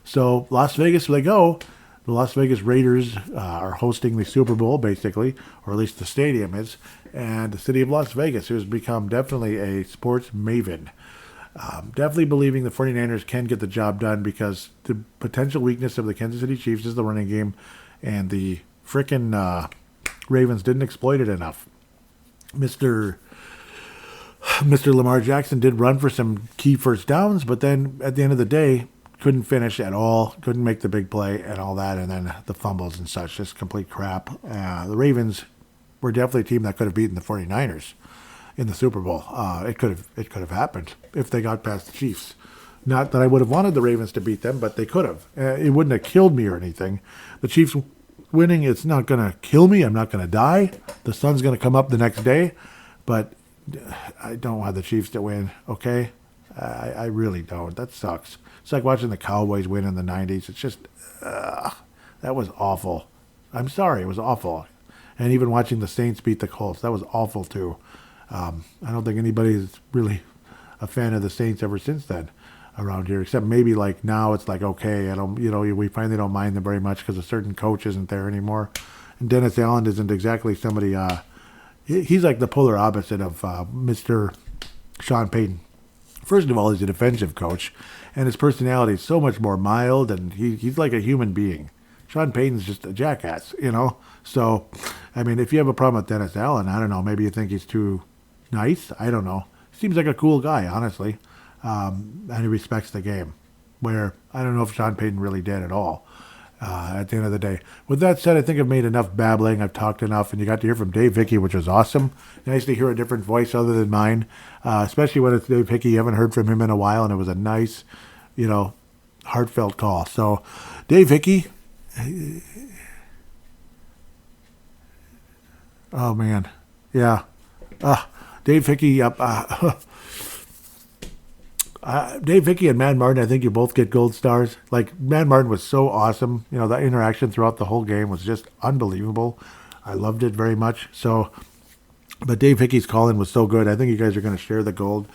So Las Vegas they go. The Las Vegas Raiders are hosting the Super Bowl, basically, or at least the stadium is, and the city of Las Vegas, who's become definitely a sports maven. Definitely believing the 49ers can get the job done because the potential weakness of the Kansas City Chiefs is the running game, and the frickin' Ravens didn't exploit it enough. Mr. Lamar Jackson did run for some key first downs, but then at the end of the day, couldn't finish at all, couldn't make the big play and all that, and then the fumbles and such, just complete crap. The Ravens were definitely a team that could have beaten the 49ers in the Super Bowl. It could have happened if they got past the Chiefs. Not that I would have wanted the Ravens to beat them, but they could have. It wouldn't have killed me or anything. The Chiefs winning, it's not going to kill me. I'm not going to die. The sun's going to come up the next day, but I don't want the Chiefs to win, okay? I really don't. That sucks. It's like watching the Cowboys win in the 90s. It's just, that was awful. I'm sorry, it was awful. And even watching the Saints beat the Colts, that was awful too. I don't think anybody's really a fan of the Saints ever since then around here, except maybe now it's okay. I don't, we finally don't mind them very much because a certain coach isn't there anymore. And Dennis Allen isn't exactly somebody. He's like the polar opposite of Mr. Sean Payton. First of all, he's a defensive coach, and his personality is so much more mild, and he's like a human being. Sean Payton's just a jackass, you know? So, I mean, if you have a problem with Dennis Allen, I don't know, maybe you think he's too nice. I don't know. Seems like a cool guy, honestly, and he respects the game, where I don't know if Sean Payton really did at all. At the end of the day. With that said, I think I've made enough babbling. I've talked enough, and you got to hear from Dave Hickey, which was awesome. Nice to hear a different voice other than mine, especially when it's Dave Hickey. You haven't heard from him in a while, and it was a nice, heartfelt call. So, Dave Hickey, oh man, yeah, Dave Hickey, Dave Hickey and Mad Martin, I think you both get gold stars. Like, Mad Martin was so awesome. The interaction throughout the whole game was just unbelievable. I loved it very much. So, but Dave Hickey's call-in was so good. I think you guys are going to share the gold.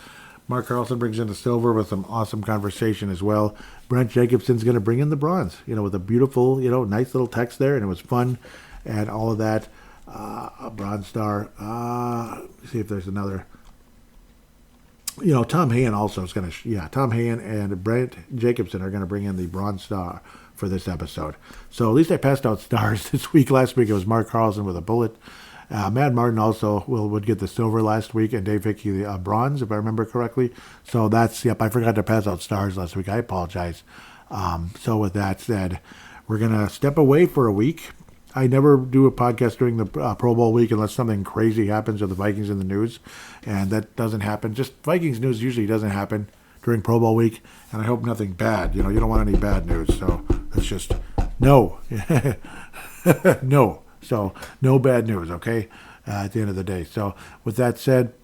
Mark Carlson brings in the silver with some awesome conversation as well. Brent Jacobson's going to bring in the bronze, with a beautiful, nice little text there, and it was fun and all of that. A bronze star. See if there's another. Tom Hayen also is going to, Tom Hayen and Brent Jacobson are going to bring in the bronze star for this episode. So at least I passed out stars this week. Last week it was Mark Carlson with a bullet. Mad Martin also would get the silver last week, and Dave Hickey the bronze, if I remember correctly. So that's, I forgot to pass out stars last week. I apologize. So with that said, we're going to step away for a week. I never do a podcast during the Pro Bowl week unless something crazy happens with the Vikings in the news, and that doesn't happen. Just Vikings news usually doesn't happen during Pro Bowl week, and I hope nothing bad. You don't want any bad news, so it's just no. No. So no bad news, okay, at the end of the day. So with that said,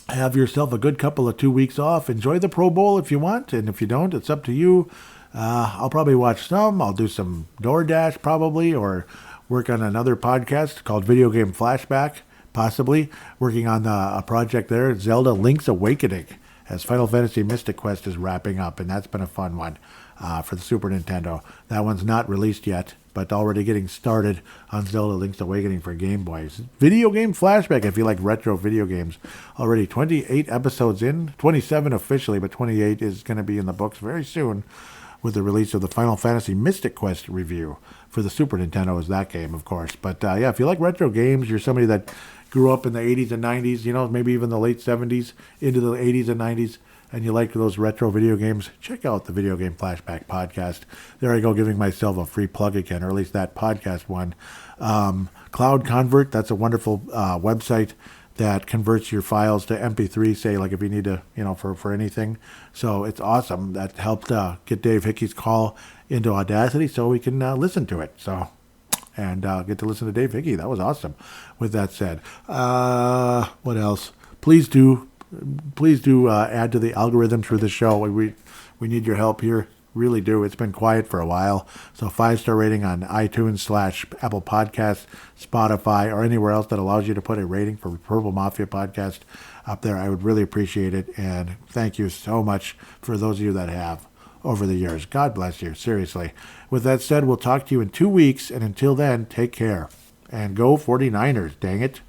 have yourself a good couple of 2 weeks off. Enjoy the Pro Bowl if you want, and if you don't, it's up to you. I'll probably watch some. I'll do some DoorDash probably, or work on another podcast called Video Game Flashback, possibly. Working on a project there, Zelda Link's Awakening, as Final Fantasy Mystic Quest is wrapping up, and that's been a fun one for the Super Nintendo. That one's not released yet, but already getting started on Zelda Link's Awakening for Game Boys. Video Game Flashback, if you like retro video games. Already 28 episodes in, 27 officially, but 28 is going to be in the books very soon, with the release of the Final Fantasy Mystic Quest review for the Super Nintendo is that game, of course. But if you like retro games, you're somebody that grew up in the 80s and 90s, maybe even the late 70s into the 80s and 90s, and you like those retro video games, check out the Video Game Flashback podcast. There I go, giving myself a free plug again, or at least that podcast one. Cloud Convert, that's a wonderful website that converts your files to MP3, say, like if you need to, for anything. So it's awesome. That helped get Dave Hickey's call into Audacity so we can listen to it. So, and get to listen to Dave Hickey. That was awesome. With that said, what else? Please do add to the algorithm through the show. We need your help here. Really do. It's been quiet for a while. So 5-star rating on iTunes / Apple Podcasts, Spotify, or anywhere else that allows you to put a rating for Purple Mafia Podcast up there. I would really appreciate it. And thank you so much for those of you that have over the years. God bless you. Seriously. With that said, we'll talk to you in 2 weeks. And until then, take care. And go 49ers, dang it.